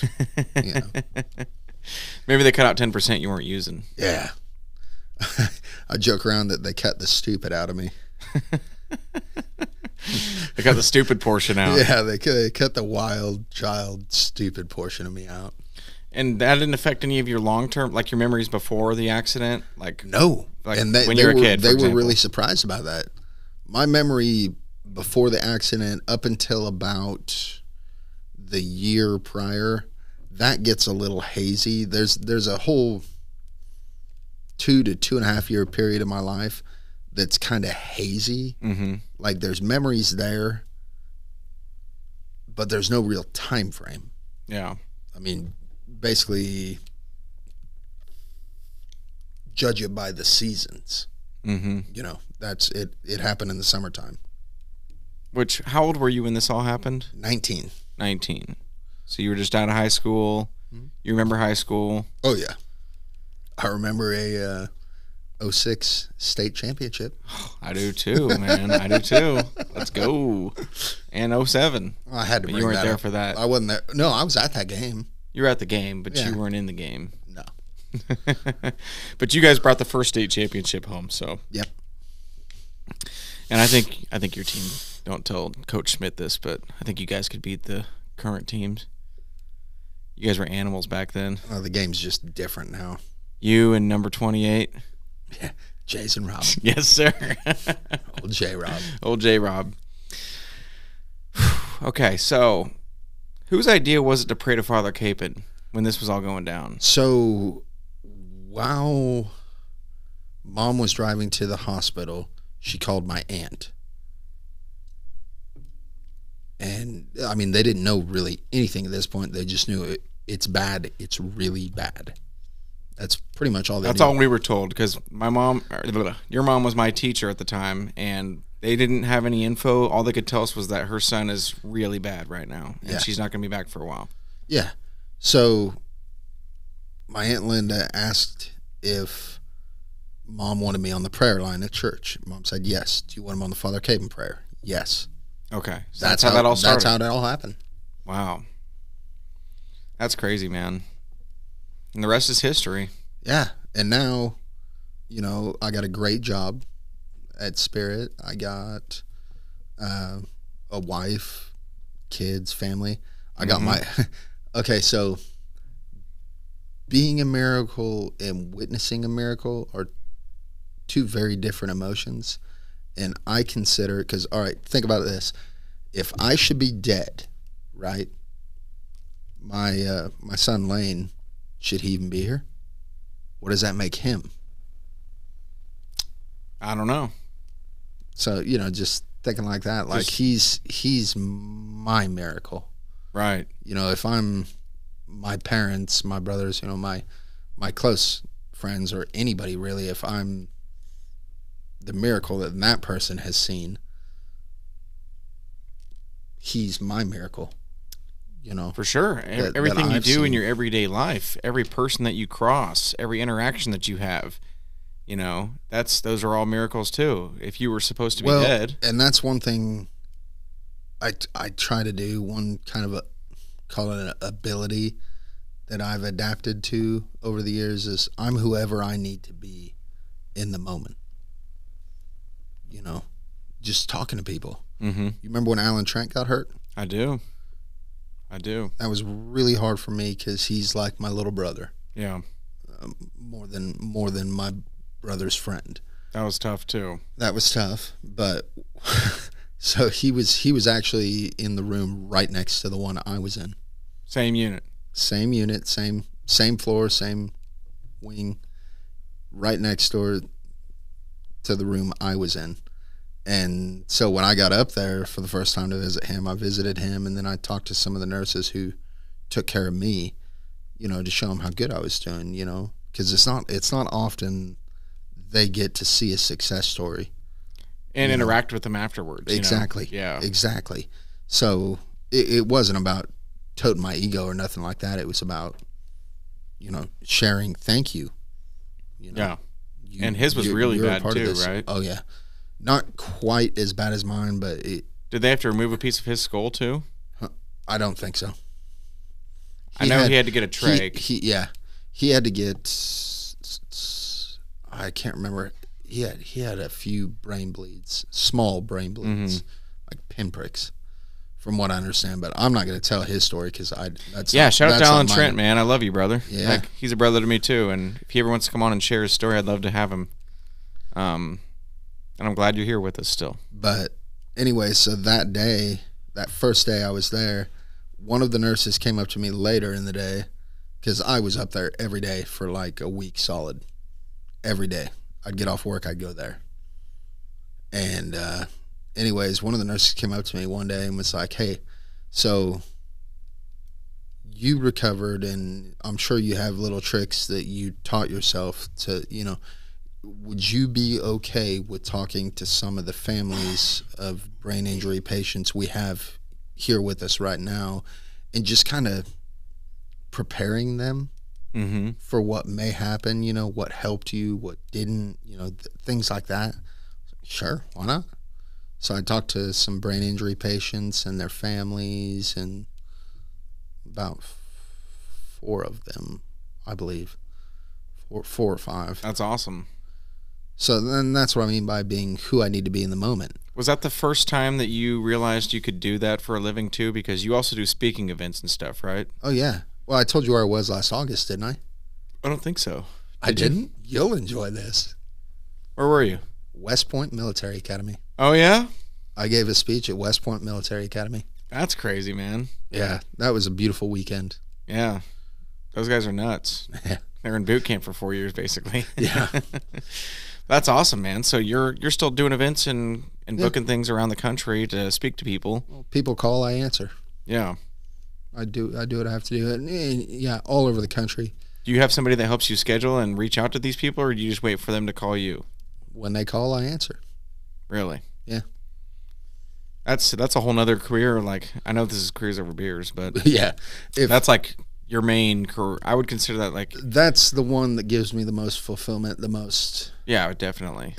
Maybe they cut out 10% you weren't using. Yeah. I joke around that they cut the stupid out of me. They got the stupid portion out. Yeah, they cut the wild child stupid portion of me out. And that didn't affect any of your long-term, like your memories before the accident? Like no. Like and when you were a kid, they were really surprised about that. My memory before the accident up until about the year prior, that gets a little hazy. There's a whole 2 to 2.5 year period of my life that's kind of hazy. Mm-hmm. Like there's memories there, but there's no real time frame. Yeah. I mean, basically judge it by the seasons. Mm-hmm. You know, that's it. It happened in the summertime. Which, how old were you when this all happened? 19. 19. So you were just out of high school. Mm-hmm. You remember high school? Oh, yeah. I remember a 06 state championship. I do too, man. I do too. Let's go. And 07. I had to bring you weren't that there up. for that. I wasn't there. No, I was at that game. You were at the game, but Yeah. you weren't in the game. No. But you guys brought the first state championship home, so. Yep. And I think your team, don't tell Coach Smith this, but I think you guys could beat the current teams. You guys were animals back then. Oh, the game's just different now. You and number 28. Yeah. Jason Rob. Yes, sir. Old J Rob. Old J Rob. Okay, so whose idea was it to pray to Father Kapaun when this was all going down? So, while Mom was driving to the hospital, she called my aunt. And, I mean, they didn't know really anything at this point. They just knew it's bad. It's really bad. That's pretty much all they That's knew. all we were told, because your mom was my teacher at the time, and they didn't have any info. All they could tell us was that her son is really bad right now, and Yeah. she's not going to be back for a while. Yeah. So, my Aunt Linda asked if Mom wanted me on the prayer line at church. Mom said yes. Do you want him on the Father Kapaun prayer? Yes. Okay, so that's how that all started. That's how that all happened. Wow. That's crazy, man. And the rest is history. Yeah. And now, you know, I got a great job at Spirit. I got a wife, kids, family. I got my... Okay, so being a miracle and witnessing a miracle are two very different emotions. And I consider, because, all right, think about this. If I should be dead, right, my son Lane, should he even be here? What does that make him? I don't know. So, you know, just thinking like that, like he's my miracle. Right. You know, if I'm my parents, my brothers, you know, my close friends or anybody really, if I'm the miracle that person has seen, he's my miracle. You know, For sure. Everything you I've do in seen. your everyday life, every person that you cross, every interaction that you have, you know, those are all miracles too. If you were supposed to be dead. And that's one thing I try to do, one kind of call it an ability that I've adapted to over the years is I'm whoever I need to be in the moment. You know, just talking to people. Mm-hmm. You remember when Alan Trent got hurt? I do. That was really hard for me because he's like my little brother, Yeah. more than my brother's friend. That was tough too. That was tough, but so he was actually in the room right next to the one I was in. Same unit, same floor, same wing, right next door to the room I was in. And so when I got up there for the first time to visit him, I visited him, and then I talked to some of the nurses who took care of me, you know, to show them how good I was doing, you know, because it's not often they get to see a success story and interact with them afterwards. Exactly. You know? Yeah. Exactly. So it wasn't about toting my ego or nothing like that. It was about, you know, sharing thank you. You know, Yeah. And his was really you're a bad part of too, this. right? Oh yeah, not quite as bad as mine, but Did they have to remove a piece of his skull too? I don't think so. I know he had to get a trach. He had to get. I can't remember. He had a few brain bleeds, small brain bleeds, like pinpricks, from what I understand. But I'm not going to tell his story because shout out to Alan Trent, man. I love you, brother. Yeah, like, he's a brother to me too. And if he ever wants to come on and share his story, I'd love to have him. And I'm glad you're here with us still. But anyway, so that day, that first day I was there, one of the nurses came up to me later in the day because I was up there every day for like a week solid. Every day. I'd get off work, I'd go there. And anyways, one of the nurses came up to me one day and was like, hey, so you recovered, and I'm sure you have little tricks that you taught yourself to, would you be okay with talking to some of the families of brain injury patients we have here with us right now and just kind of preparing them for what may happen, what helped you, what didn't, things like that? Sure, why not? So I talked to some brain injury patients and their families, and about 4 of them, I believe, 4 or 5. That's awesome. So then that's what I mean by being who I need to be in the moment. Was that the first time that you realized you could do that for a living too? Because you also do speaking events and stuff, right? Oh, yeah. Well, I told you where I was last August, didn't I? I don't think so. I didn't? You'll enjoy this. Where were you? West Point Military Academy. Oh, yeah? I gave a speech at West Point Military Academy. That's crazy, man. Yeah, that was a beautiful weekend. Yeah. Those guys are nuts. They're in boot camp for 4 years, basically. Yeah. That's awesome, man. So you're still doing events and booking things around the country to speak to people. Well, people call, I answer. Yeah. I do what I have to do. And, yeah, all over the country. Do you have somebody that helps you schedule and reach out to these people, or do you just wait for them to call you? When they call, I answer. Really? Yeah. That's a whole nother career. Like, I know this is Careers Over Beers, but yeah, that's like your main career. I would consider that like that's the one that gives me the most fulfillment, the most. Yeah, definitely.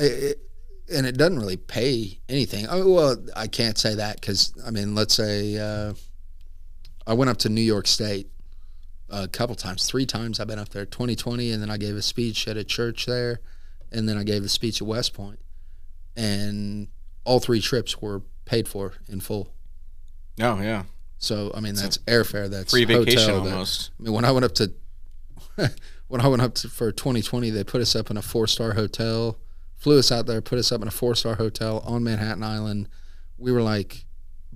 And it doesn't really pay anything. Well, I can't say that because let's say I went up to New York State a couple times, 3 times. I've been up there, 2020, and then I gave a speech at a church there, and then I gave a speech at West Point, and all 3 trips were paid for in full. Oh yeah. So that's airfare, that's free vacation hotel, almost. When I went up to for 2020, they put us up in a 4-star hotel, flew us out there, put us up in a 4-star hotel on Manhattan Island. We were like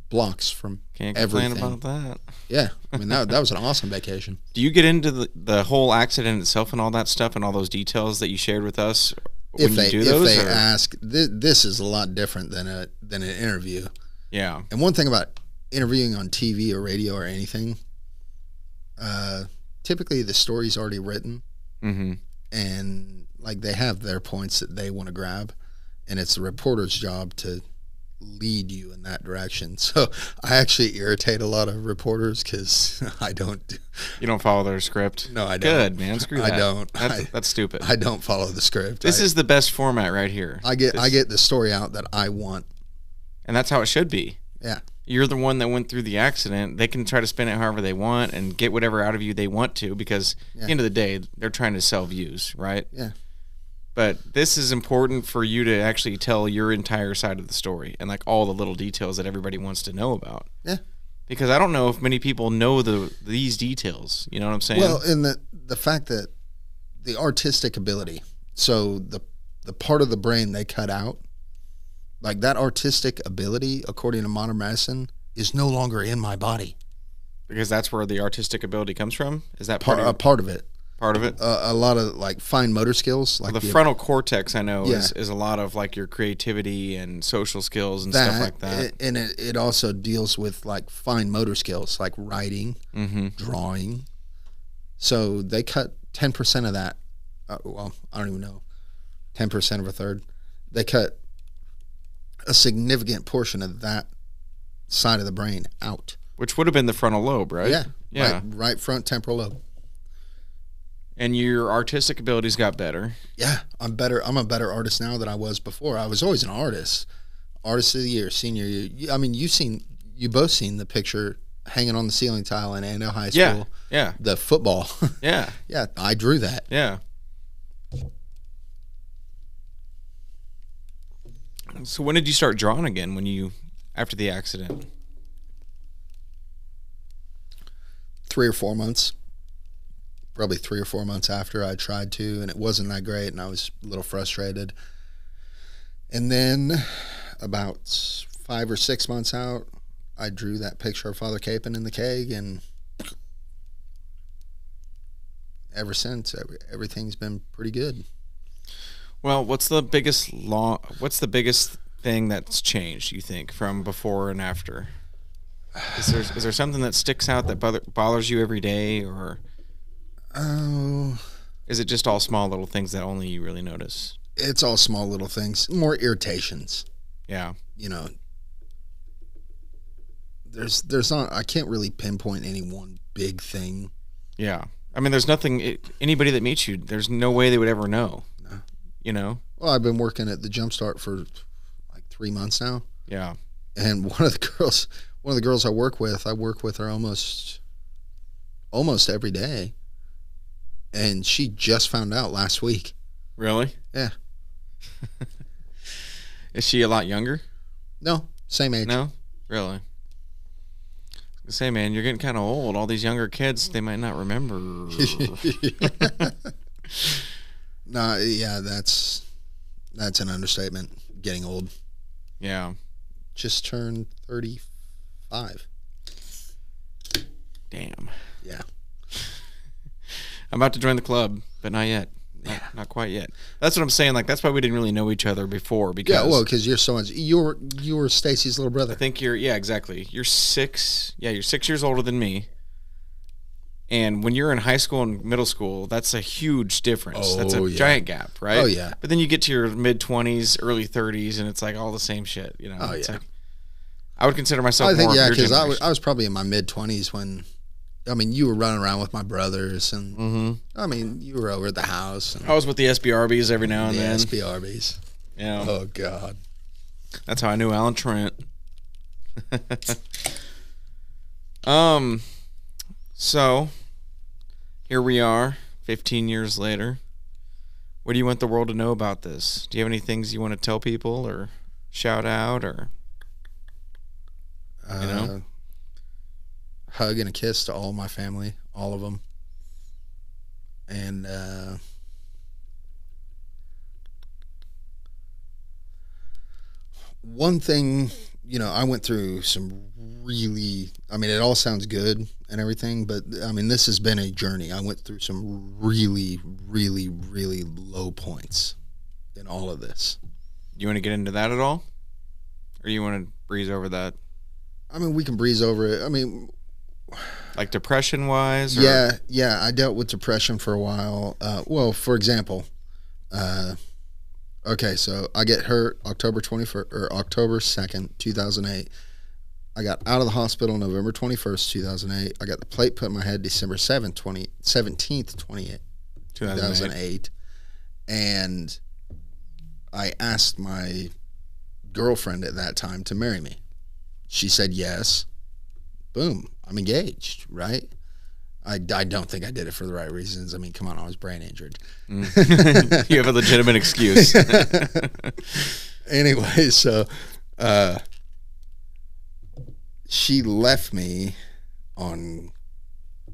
blocks from Can't everything. complain about that. Yeah, that was an awesome vacation. Do you get into the whole accident itself and all that stuff and all those details that you shared with us when you do those? If they ask, this is a lot different than an interview. Yeah. And one thing about interviewing on TV or radio or anything, typically the story's already written, and like they have their points that they want to grab, and it's the reporter's job to lead you in that direction. So I actually irritate a lot of reporters because I don't. You don't follow their script? No, I don't. Good, man. Screw that. I don't. That's stupid. I don't follow the script. This is the best format right here. I get the story out that I want. And that's how it should be. Yeah. You're the one that went through the accident. They can try to spin it however they want and get whatever out of you they want to because at the end of the day, they're trying to sell views, right? Yeah. But this is important for you to actually tell your entire side of the story and like all the little details that everybody wants to know about. Yeah. Because I don't know if many people know these details. You know what I'm saying? Well, and the fact that the artistic ability, so the part of the brain they cut out, like that artistic ability, according to modern medicine, is no longer in my body. Because that's where the artistic ability comes from? Is that part of it? Part of it? A lot of like fine motor skills. Like the frontal cortex, I know, is a lot of like your creativity and social skills and stuff like that. And it also deals with like fine motor skills, like writing, drawing. So they cut 10% of that. Well, I don't even know. 10% of a third. They cut a significant portion of that side of the brain out. Which would have been the frontal lobe, right? Yeah. Yeah. Right front temporal lobe. And your artistic abilities got better. Yeah, I'm better. I'm a better artist now than I was before. I was always an artist. Artist of the year, senior year. I mean, you both seen the picture hanging on the ceiling tile in Annandale High School. Yeah. The football. Yeah. Yeah, I drew that. Yeah. So when did you start drawing again? After the accident? 3 or 4 months. Probably 3 or 4 months after I tried to, and it wasn't that great, and I was a little frustrated. And then about 5 or 6 months out, I drew that picture of Father Kapaun in the keg, and ever since, everything's been pretty good. Well, what's the biggest thing that's changed, you think, from before and after? Is there something that sticks out that bothers you every day, or is it just all small little things that only you really notice? It's all small little things, more irritations. Yeah. You know, there's not, I can't really pinpoint any one big thing. Yeah. I mean, there's nothing, anybody that meets you, there's no way they would ever know. No. You know? Well, I've been working at the Jumpstart for like 3 months now. Yeah. And one of the girls I work with her almost every day. And she just found out last week. Really? Yeah. Is she a lot younger? No, same age. No? Really? Say, man, you're getting kind of old. All these younger kids, they might not remember. No, yeah, that's an understatement. Getting old. Yeah. Just turned 35. Damn. Yeah. I'm about to join the club, but not yet. Yeah. Not quite yet. That's what I'm saying. Like, that's why we didn't really know each other before. Because yeah, well, because you're so much. You were Stacy's little brother. I think yeah, exactly. You're 6 years older than me. And when you're in high school and middle school, that's a huge difference. That's a giant gap, right? Oh, yeah. But then you get to your mid-20s, early 30s, and it's like all the same shit, you know? Oh, it's yeah. like, I would consider myself I think, more yeah, of your because generation. I was probably in my mid-20s when, I mean, you were running around with my brothers, and, I mean, you were over at the house. And I was with the SBRBs every now and the then. SBRBs. Yeah. Oh, God. That's how I knew Alan Trent. So here we are, 15 years later. What do you want the world to know about this? Do you have any things you want to tell people or shout out, or you know? Hug and a kiss to all my family, all of them. And one thing, you know, I went through some really, I mean, it all sounds good and everything, but I mean, this has been a journey. I went through some really, really, really low points in all of this. You want to get into that at all? Or you want to breeze over that? I mean, we can breeze over it. I mean, like depression-wise? Or? Yeah, I dealt with depression for a while. Well, for example, okay, so I get hurt October 2nd, 2008. I got out of the hospital November 21st, 2008. I got the plate put in my head December 17th, 2008. And I asked my girlfriend at that time to marry me. She said yes. Boom, I'm engaged, right? I don't think I did it for the right reasons. I mean, come on, I was brain injured. You have a legitimate excuse. Anyway, so she left me on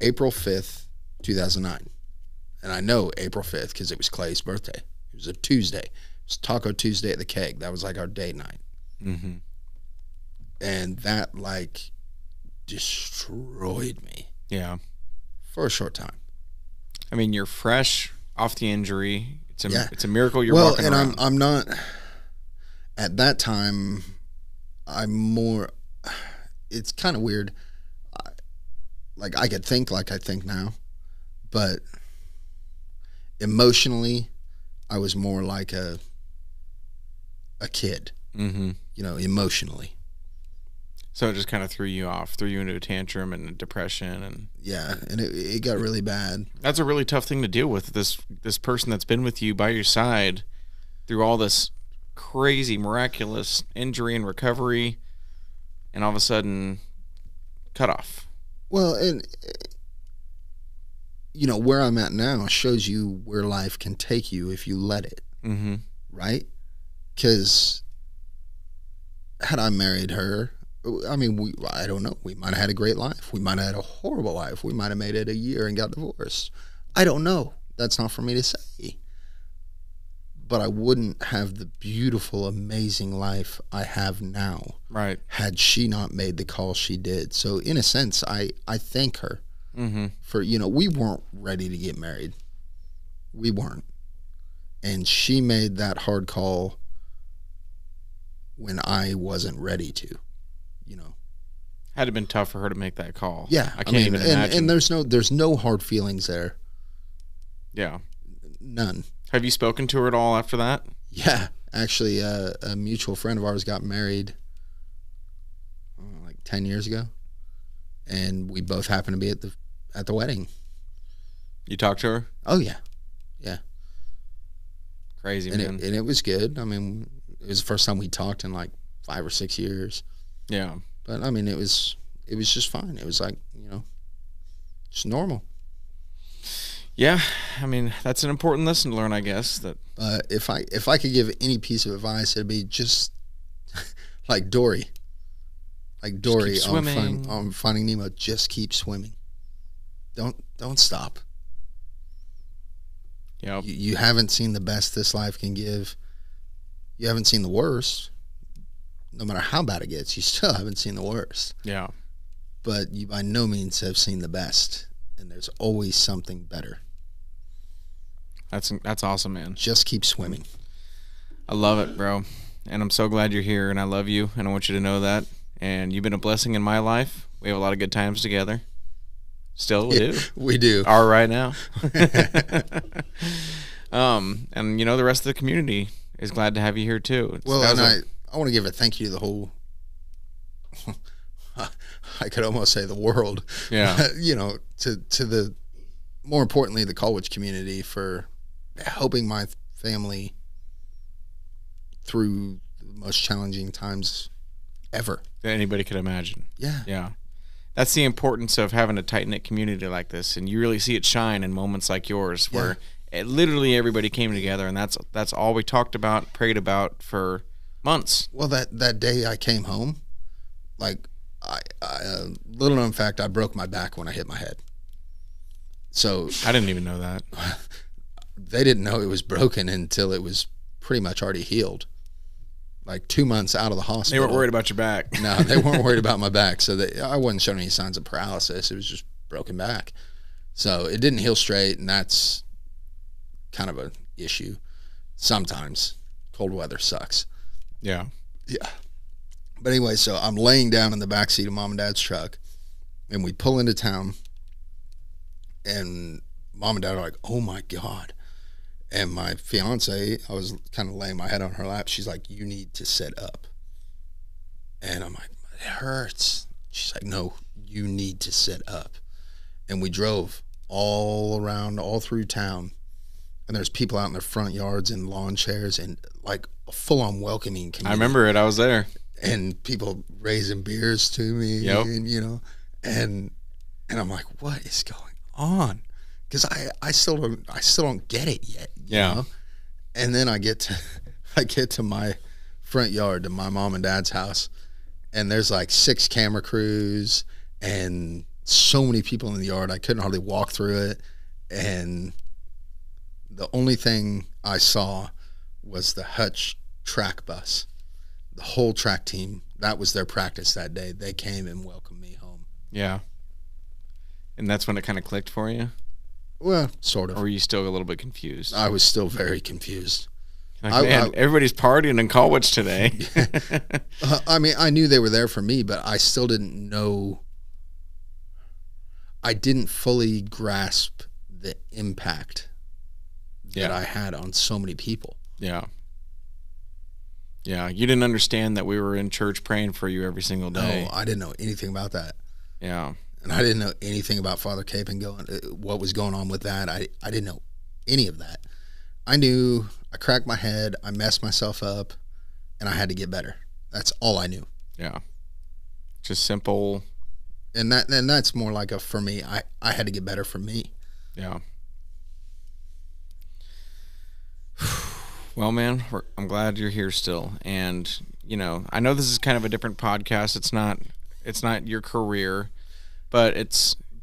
April 5th, 2009. And I know April 5th because it was Clay's birthday. It was a Tuesday. It was Taco Tuesday at the Keg. That was like our date night. Mm-hmm. And that, like, destroyed me. Yeah. For a short time. I mean, you're fresh off the injury. It's a miracle you're walking around. Well, and I'm not, at that time, I'm more, it's kind of weird. Like, I could think like I think now, but emotionally, I was more like a kid, you know, emotionally. So it just kind of threw you into a tantrum and a depression, and yeah, and it got really bad. That's a really tough thing to deal with. This person that's been with you by your side through all this crazy, miraculous injury and recovery, and all of a sudden, cut off. Well, and you know where I'm at now shows you where life can take you if you let it, right? Because had I married her, I mean, I don't know. We might have had a great life. We might have had a horrible life. We might have made it a year and got divorced. I don't know. That's not for me to say. But I wouldn't have the beautiful, amazing life I have now. Right. Had she not made the call she did. So in a sense, I thank her for, we weren't ready to get married. We weren't. And she made that hard call when I wasn't ready to, Had it been tough for her to make that call. Yeah. I can't even imagine. And there's no hard feelings there. Yeah. None. Have you spoken to her at all after that? Yeah. Actually, a mutual friend of ours got married like 10 years ago. And we both happened to be at the wedding. You talked to her? Oh, yeah. Yeah. Crazy, and man. It was good. I mean, it was the first time we talked in like 5 or 6 years. Yeah. But I mean, it was just fine. It was like, just normal. Yeah, I mean, that's an important lesson to learn, I guess. That if I could give any piece of advice, it'd be just like Dory on Finding Nemo. Just keep swimming. Don't stop. Yeah. You haven't seen the best this life can give. You haven't seen the worst. No matter how bad it gets, you still haven't seen the worst. Yeah. But you by no means have seen the best, and there's always something better. That's awesome, man. Just keep swimming. I love it, bro. And I'm so glad you're here, and I love you, and I want you to know that. And you've been a blessing in my life. We have a lot of good times together. Still we do. We do. Are right now. And the rest of the community is glad to have you here too. I want to give a thank you to the whole, I could almost say the world. Yeah. To the, more importantly, the Colwich community for helping my family through the most challenging times ever that anybody could imagine. Yeah. Yeah. That's the importance of having a tight-knit community like this, and you really see it shine in moments like yours where literally everybody came together, and that's all we talked about, prayed about for months. Well, that day I came home, like, I little known fact, I broke my back when I hit my head. So I didn't even know that. They didn't know it was broken until it was pretty much already healed. Like 2 months out of the hospital. They weren't worried about your back. No, they weren't worried about my back. So I wasn't showing any signs of paralysis. It was just broken back. So it didn't heal straight, and that's kind of an issue. Sometimes cold weather sucks. Yeah. Yeah. But anyway, so I'm laying down in the backseat of Mom and Dad's truck, and we pull into town, and Mom and Dad are like, oh my God. And my fiance, I was kind of laying my head on her lap. She's like, you need to sit up. And I'm like, it hurts. She's like, no, you need to sit up. And we drove all around, all through town. And there's people out in their front yards in lawn chairs and like a full-on welcoming community. I remember it. I was there. And people raising beers to me. Yep. And, and I'm like, what is going on? Because I still don't get it yet. Yeah. And then I get to my front yard, to my mom and dad's house, and there's like 6 camera crews and so many people in the yard. I couldn't hardly walk through it. And the only thing I saw was the Hutch track bus. The whole track team, that was their practice that day. They came and welcomed me home. Yeah. And that's when it kind of clicked for you? Well, sort of. Or were you still a little bit confused? I was still very confused. Like, everybody's partying in Colwich today. I mean, I knew they were there for me, but I still didn't know. I didn't fully grasp the impact that I had on so many people. Yeah. Yeah, you didn't understand that we were in church praying for you every single day. No, I didn't know anything about that. Yeah. And I didn't know anything about Father Kapaun what was going on with that. I didn't know any of that. I knew I cracked my head, I messed myself up, and I had to get better. That's all I knew. Yeah. Just simple. And that's more like for me, I had to get better for me. Yeah. Well, man, I'm glad you're here still. And you know, I know this is kind of a different podcast. It's not your career, but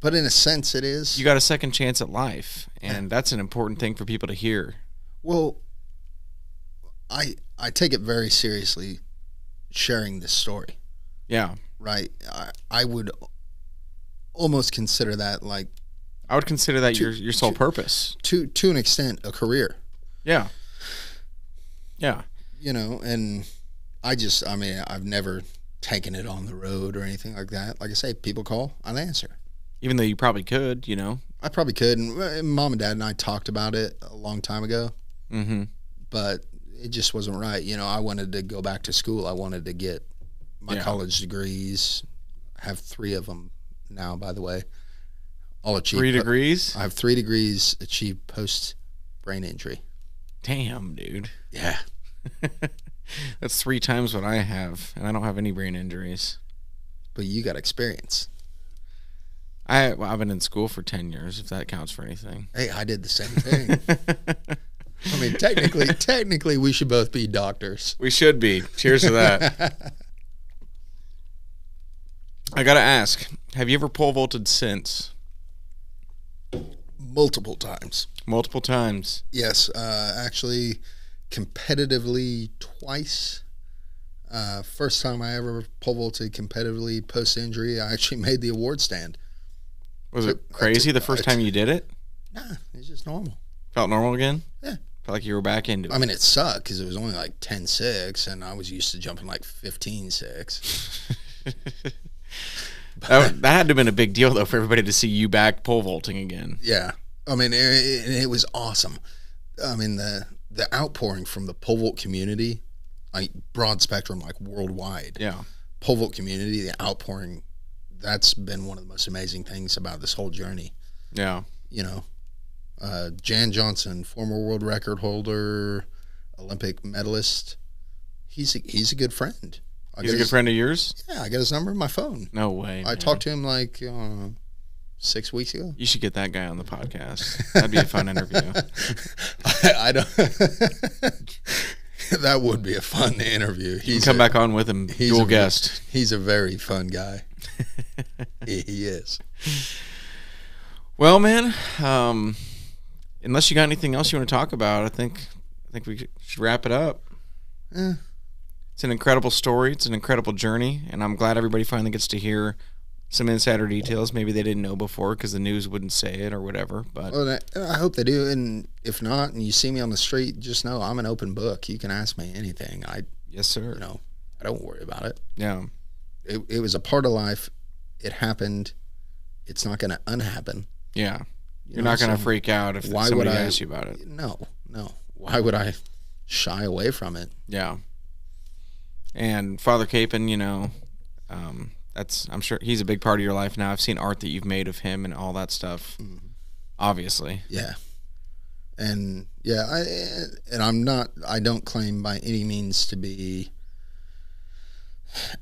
But in a sense, it is. You got a second chance at life, and that's an important thing for people to hear. Well, I take it very seriously, sharing this story. Yeah. Right. I would almost consider that like. I would consider that your sole purpose. To an extent, a career. Yeah. Yeah. You know, and I mean, I've never taken it on the road or anything like that. Like I say, people call, I'll answer. Even though you probably could, you know. I probably could. And Mom and Dad and I talked about it a long time ago. Mm-hmm. But it just wasn't right. You know, I wanted to go back to school. I wanted to get my college degrees. I have 3 of them now, by the way. All achieved. 3 degrees? I have 3 degrees achieved post brain injury. Damn, dude. Yeah. That's 3 times what I have, and I don't have any brain injuries. But you got experience. I've been in school for 10 years, if that counts for anything. Hey, I did the same thing. I mean, technically, we should both be doctors. We should be. Cheers to that. I gotta ask, have you ever pole vaulted since? Multiple times. Multiple times. Yes, actually, competitively twice. First time I ever pole vaulted competitively post injury, I actually made the award stand. Was it crazy the first time you did it? Nah, it's just normal. Felt normal again? Yeah. Felt like you were back into it. I mean, it sucked because it was only like 10.6, and I was used to jumping like 15.6. That had to have been a big deal, though, for everybody to see you back pole vaulting again. Yeah. I mean, it was awesome. I mean, the outpouring from the pole vault community, like broad spectrum, like worldwide. Yeah. Pole vault community, the outpouring, that's been one of the most amazing things about this whole journey. Yeah. You know, Jan Johnson, former world record holder, Olympic medalist. He's a good friend. He's a good friend of yours? Yeah, I got his number in my phone. No way. I talked to him like 6 weeks ago. You should get that guy on the podcast. That'd be a fun interview. I don't. That would be a fun interview. You can come back on with him, dual guest. He's a very fun guy. He is. Well, man, unless you got anything else you want to talk about, I think we should wrap it up. It's an incredible story. It's an incredible journey, and I'm glad everybody finally gets to hear some insider details maybe they didn't know before because the news wouldn't say it or whatever. But well, I hope they do, and if not, and you see me on the street, just know I'm an open book. You can ask me anything. Yes, sir. You know, I don't worry about it. Yeah. It was a part of life. It happened. It's not going to unhappen. Yeah. You're not going to freak out if somebody asks you about it. No. Why would I shy away from it? Yeah. And Father Kapaun, you know, I'm sure he's a big part of your life now. I've seen art that you've made of him and all that stuff. Obviously. Yeah. And yeah, I don't claim by any means to be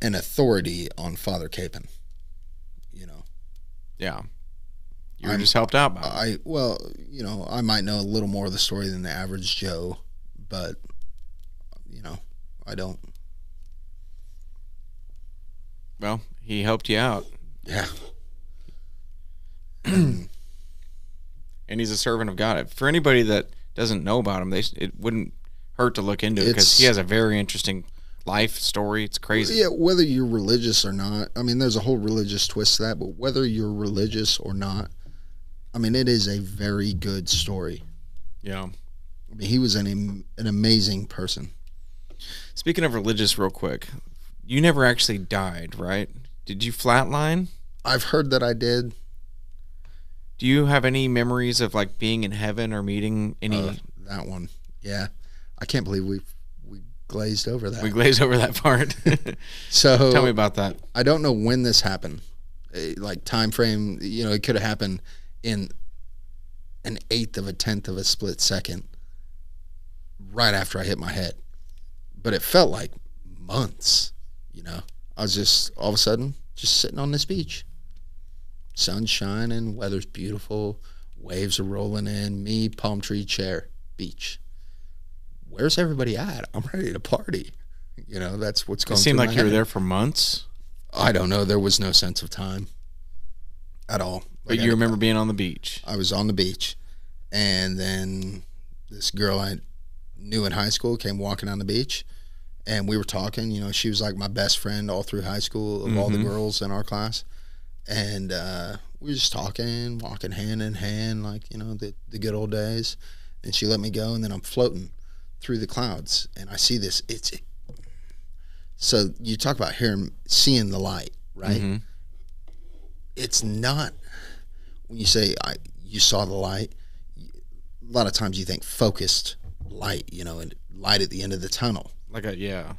an authority on Father Kapaun. You know. Yeah. You were just helped out by it. Well, you know, I might know a little more of the story than the average Joe, but you know, I don't. Well, he helped you out. Yeah. And he's a servant of God. For anybody that doesn't know about him, it wouldn't hurt to look into it because he has a very interesting life story. It's crazy. Yeah, whether you're religious or not. I mean, there's a whole religious twist to that, but whether you're religious or not, I mean, it is a very good story. Yeah. I mean, he was an amazing person. Speaking of religious, real quick, you never actually died, right? Did you flatline? I've heard that I did. Do you have any memories of like being in heaven or meeting any? That one, yeah. I can't believe we glazed over that. We glazed over that part. So tell me about that. I don't know when this happened. Like time frame, you know, it could have happened in an 1/8 of a 1/10 of a split second, right after I hit my head. But it felt like months. You know, I was just all of a sudden just sitting on this beach. Sun's shining, weather's beautiful, waves are rolling in, me, palm tree chair, beach. Where's everybody at? I'm ready to party. That's what's going. It seemed like you were there for months. I don't know. There was no sense of time at all. But you remember being on the beach. I was on the beach, and then this girl I knew in high school came walking on the beach, and we were talking. She was like my best friend all through high school of all the girls in our class, and we were just talking, walking hand in hand, like the good old days. And she let me go, and then I'm floating through the clouds, and I see this. So you talk about seeing the light, right? Mm-hmm. It's not, when you say you saw the light, a lot of times you think focused light, and light at the end of the tunnel. Yeah,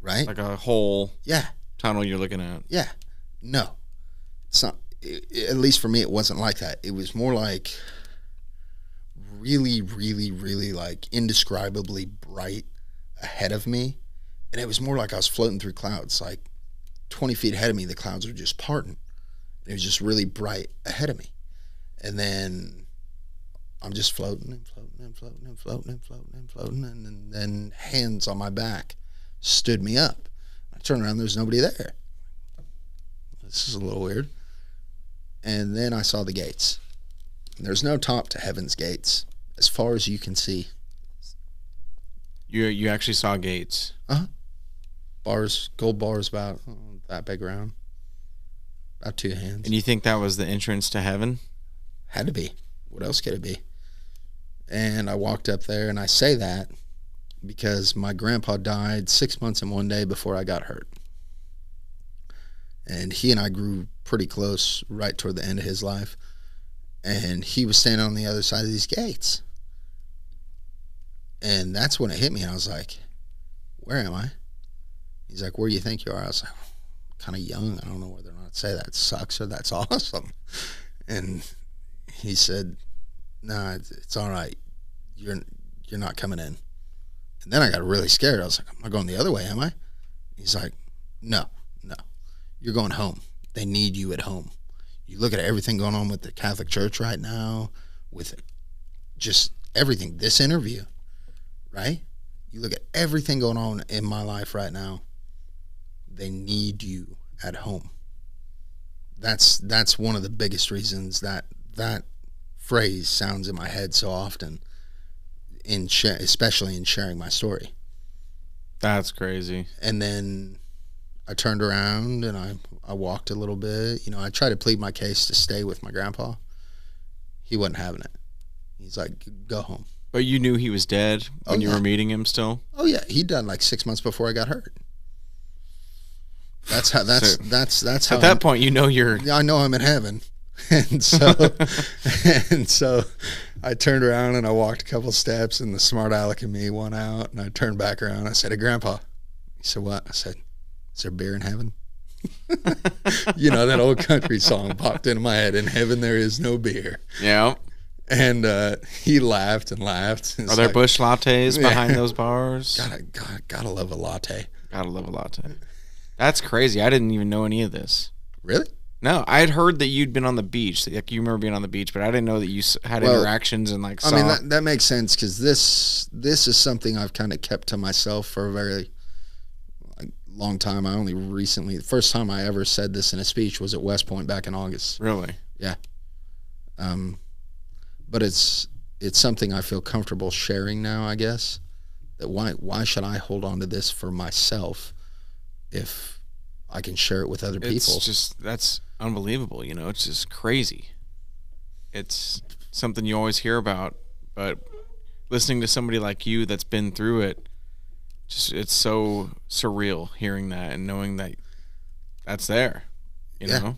right? Like a whole Yeah. tunnel you're looking at. Yeah. No. It's not, at least for me, it wasn't like that. It was more like really, really, really like indescribably bright ahead of me. And it was more like I was floating through clouds, like 20 feet ahead of me, the clouds were just parting. It was just really bright ahead of me. And then I'm just floating and floating and floating and floating and floating and floating. And then hands on my back stood me up. I turned around, there's nobody there. This is a little weird. And then I saw the gates. And there's no top to heaven's gates as far as you can see. You actually saw gates? Uh-huh. Bars, gold bars about that big around. About 2 hands. And you think that was the entrance to heaven? Had to be. What else could it be? And I walked up there, and I say that because my grandpa died 6 months and 1 day before I got hurt. And he and I grew pretty close right toward the end of his life. And he was standing on the other side of these gates. And that's when it hit me. I was like, where am I? He's like, where do you think you are? I was like, kind of young. I don't know whether or not to say that sucks or that's awesome. And he said, nah, it's all right. You're not coming in. And then I got really scared. I was like, am I going the other way, am I? He's like, no, you're going home. They need you at home. You look at everything going on with the Catholic Church right now, with just everything, this interview, right? You look at everything going on in my life right now. They need you at home. That's one of the biggest reasons that phrase sounds in my head so often, especially in sharing my story. That's crazy. And then I turned around and I walked a little bit. I tried to plead my case to stay with my grandpa. He wasn't having it. He's like, go home. But you knew he was dead when you were meeting him still? Oh yeah, he died like 6 months before I got hurt. That's how. That's how. At that point, you're. I know I'm in heaven, and so I turned around and I walked a couple steps, and the smart aleck in me won out, and I turned back around. I said to Grandpa, he said, "What?" I said, "Is there beer in heaven?" That old country song popped into my head. In heaven, there is no beer. Yeah. And he laughed and laughed. Are there bush lattes behind those bars? Gotta love a latte. Gotta love a latte. That's crazy. I didn't even know any of this. Really? No, I had heard that you'd been on the beach. Like you remember being on the beach, but I didn't know that you had interactions and saw. I mean, that makes sense because this is something I've kind of kept to myself for a very long time. I only recently, the first time I ever said this in a speech was at West Point back in August. Really? Yeah. But it's something I feel comfortable sharing now, I guess. That why should I hold on to this for myself if I can share it with other people? That's unbelievable, it's just crazy. It's something you always hear about, but listening to somebody like you that's been through it, it's so surreal hearing that and knowing that that's there, you know?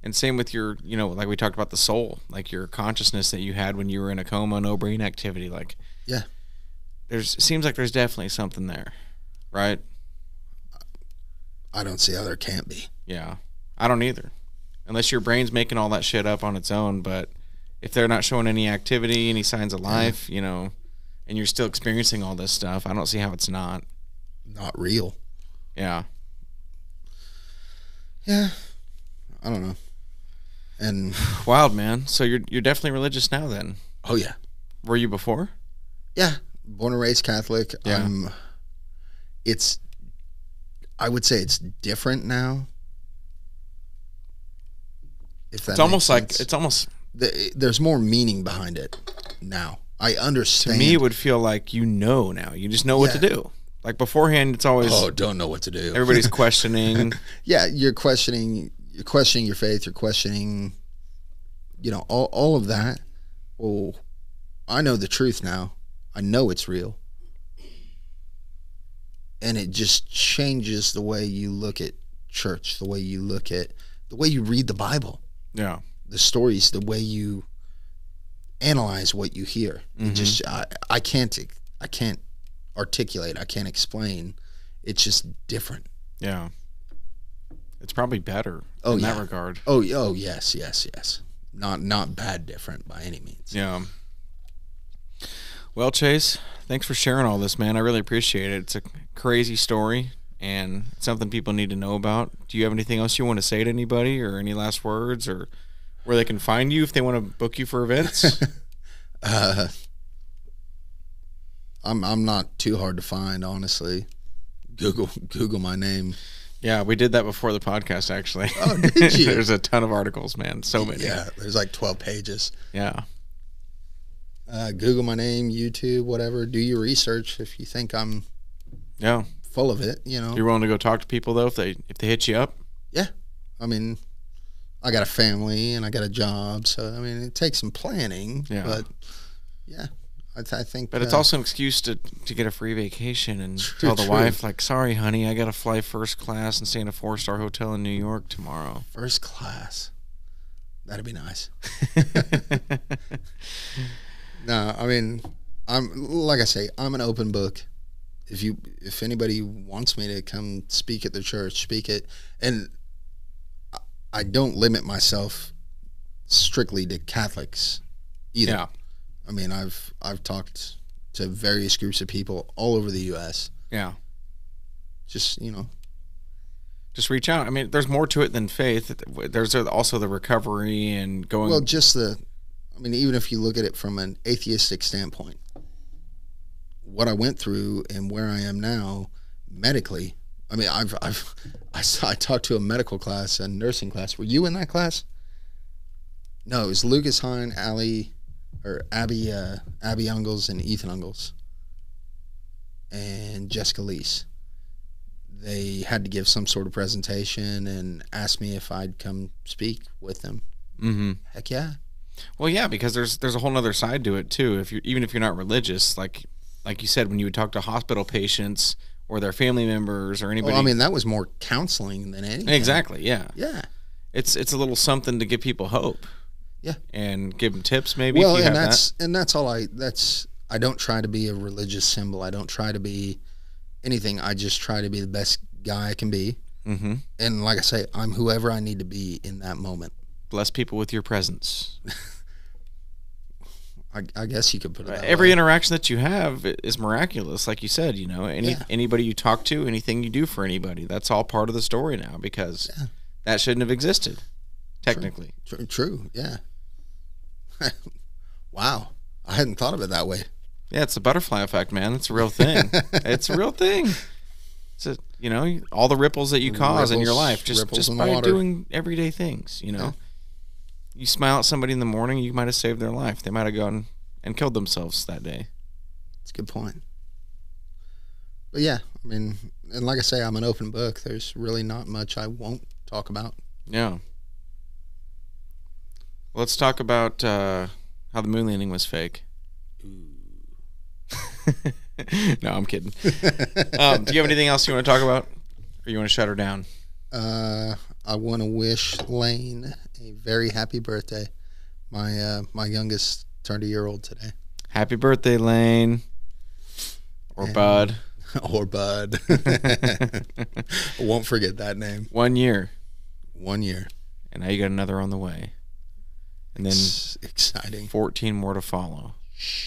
And same with your, like we talked about the soul, like your consciousness that you had when you were in a coma, no brain activity. It seems like there's definitely something there, right? I don't see how there can't be. Yeah, I don't either. Unless your brain's making all that shit up on its own, but if they're not showing any activity, any signs of life, and you're still experiencing all this stuff, I don't see how it's not real. Yeah. Yeah. I don't know. And wild, man. So you're definitely religious now then? Oh yeah. Were you before? Yeah. Born and raised Catholic. Yeah. I would say it's different now. If that It's almost makes like sense. it's almost There's more meaning behind it now. I to understand. me it would feel like now. You just know what to Yeah. do. Like beforehand, it's always don't know what to do. everybody's questioning. Yeah, you're questioning your faith, you're questioning, all of that. Well, I know the truth now. I know it's real. And it just changes the way you look at church, the way you read the Bible, Yeah. the stories, the way you analyze what you hear. It just I can't articulate, I can't explain. It's just different. Yeah. It's probably better Oh, in yeah. that regard. Oh, yes. Not bad different by any means. Yeah. Well, Chase, thanks for sharing all this, man. I really appreciate it. It's a crazy story and it's something people need to know about. Do you have anything else you want to say to anybody, or any last words, or where they can find you if they want to book you for events? I'm not too hard to find, honestly. Google my name. Yeah, we did that before the podcast, actually. Oh, did you? There's a ton of articles, man. So many. Yeah, there's like 12 pages. Yeah. Google my name, YouTube, whatever. Do your research if you think I'm Yeah. full of it. You're willing to go talk to people though if they hit you up? Yeah. I mean, I got a family and I got a job, so I mean, it takes some planning. Yeah. But yeah, I think. But it's also an excuse to get a free vacation and tell the True. wife, like, sorry, honey, I got to fly first class and stay in a 4-star hotel in New York tomorrow. first class. That'd be nice. No, I mean, like I say, I'm an open book. If anybody wants me to come speak at the church, speak it, and I don't limit myself strictly to Catholics either. Yeah. I mean, I've talked to various groups of people all over the U.S. Yeah. Just Just reach out. I mean, there's more to it than faith. There's also the recovery and going. well, even if you look at it from an atheistic standpoint, what I went through and where I am now medically. I mean, I talked to a medical class, a nursing class. Were you in that class? No, it was Lucas Hine, Abby Ungles, and Ethan Ungles, and Jessica Leese. They had to give some sort of presentation and asked me if I'd come speak with them. Mm-hmm. Heck yeah. Well, yeah, because there's a whole other side to it too. Even if you're not religious, like you said, when you would talk to hospital patients or their family members or anybody. Well, I mean, that was more counseling than anything. Exactly. Yeah. Yeah. It's a little something to give people hope. Yeah. And give them tips maybe. Well, if you and have that's all I don't try to be a religious symbol. I don't try to be anything. I just try to be the best guy I can be. Mm-hmm. And like I say, I'm whoever I need to be in that moment. Bless people with your presence. I guess you could put it that Every way. interaction that you have is miraculous, like you said. Anybody you talk to, anything you do for anybody, that's all part of the story now, because that shouldn't have existed, technically. True. Yeah. Wow. I hadn't thought of it that way. Yeah, it's the butterfly effect, man. It's a real thing. It's a real thing. All the ripples that you cause in your life just in by the water. doing everyday things. You smile at somebody in the morning, you might have saved their life. They might have gone and killed themselves that day. That's a good point. But yeah, I mean, and like I say, I'm an open book. There's really not much I won't talk about. Yeah. Well, let's talk about how the moon landing was fake. No, I'm kidding. Do you have anything else you want to talk about, or you want to shut her down? I want to wish Lane a very happy birthday. My youngest turned a year old today. Happy birthday, Lane. Or Bud. Or Bud. I won't forget that name. 1 year. 1 year. And now you got another on the way. And then It's exciting. 14 more to follow.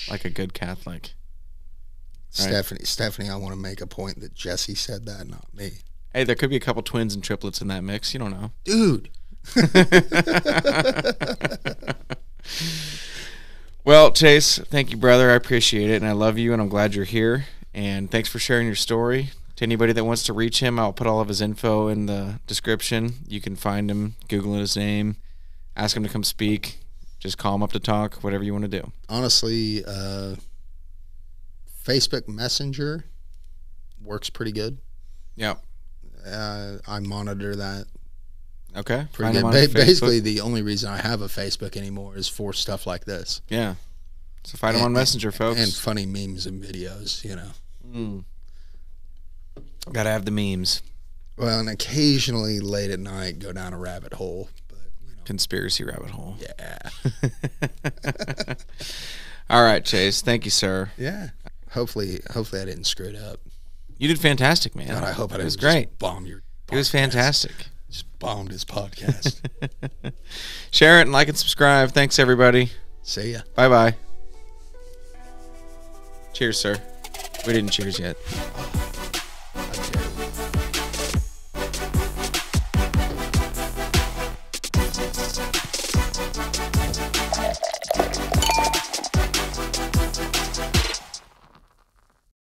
Like a good Catholic. Right. Stephanie, I want to make a point that Jesse said that, not me. Hey, there could be a couple twins and triplets in that mix. You don't know. Dude. Well, Chase, thank you, brother. I appreciate it, and I love you, and I'm glad you're here. And thanks for sharing your story. To anybody that wants to reach him, I'll put all of his info in the description. You can find him, Google his name, ask him to come speak. Just call him up to talk, whatever you want to do. Honestly, Facebook Messenger works pretty good. Yep. I monitor that Okay. pretty Find him good. on Basically, Facebook. the only reason I have a Facebook anymore is for stuff like this. Yeah. So find him on Messenger, folks. And funny memes and videos, you know. Gotta have the memes. Well, and occasionally late at night go down a rabbit hole. But, you know, Conspiracy rabbit hole. yeah. All right, Chase. Thank you, sir. Yeah. Hopefully I didn't screw it up. You did fantastic, man. God, I hope I didn't It was great. just bomb your It was podcast. fantastic. Just bombed his podcast. Share it and like and subscribe. Thanks, everybody. See ya. Bye-bye. Cheers, sir. We didn't cheers yet.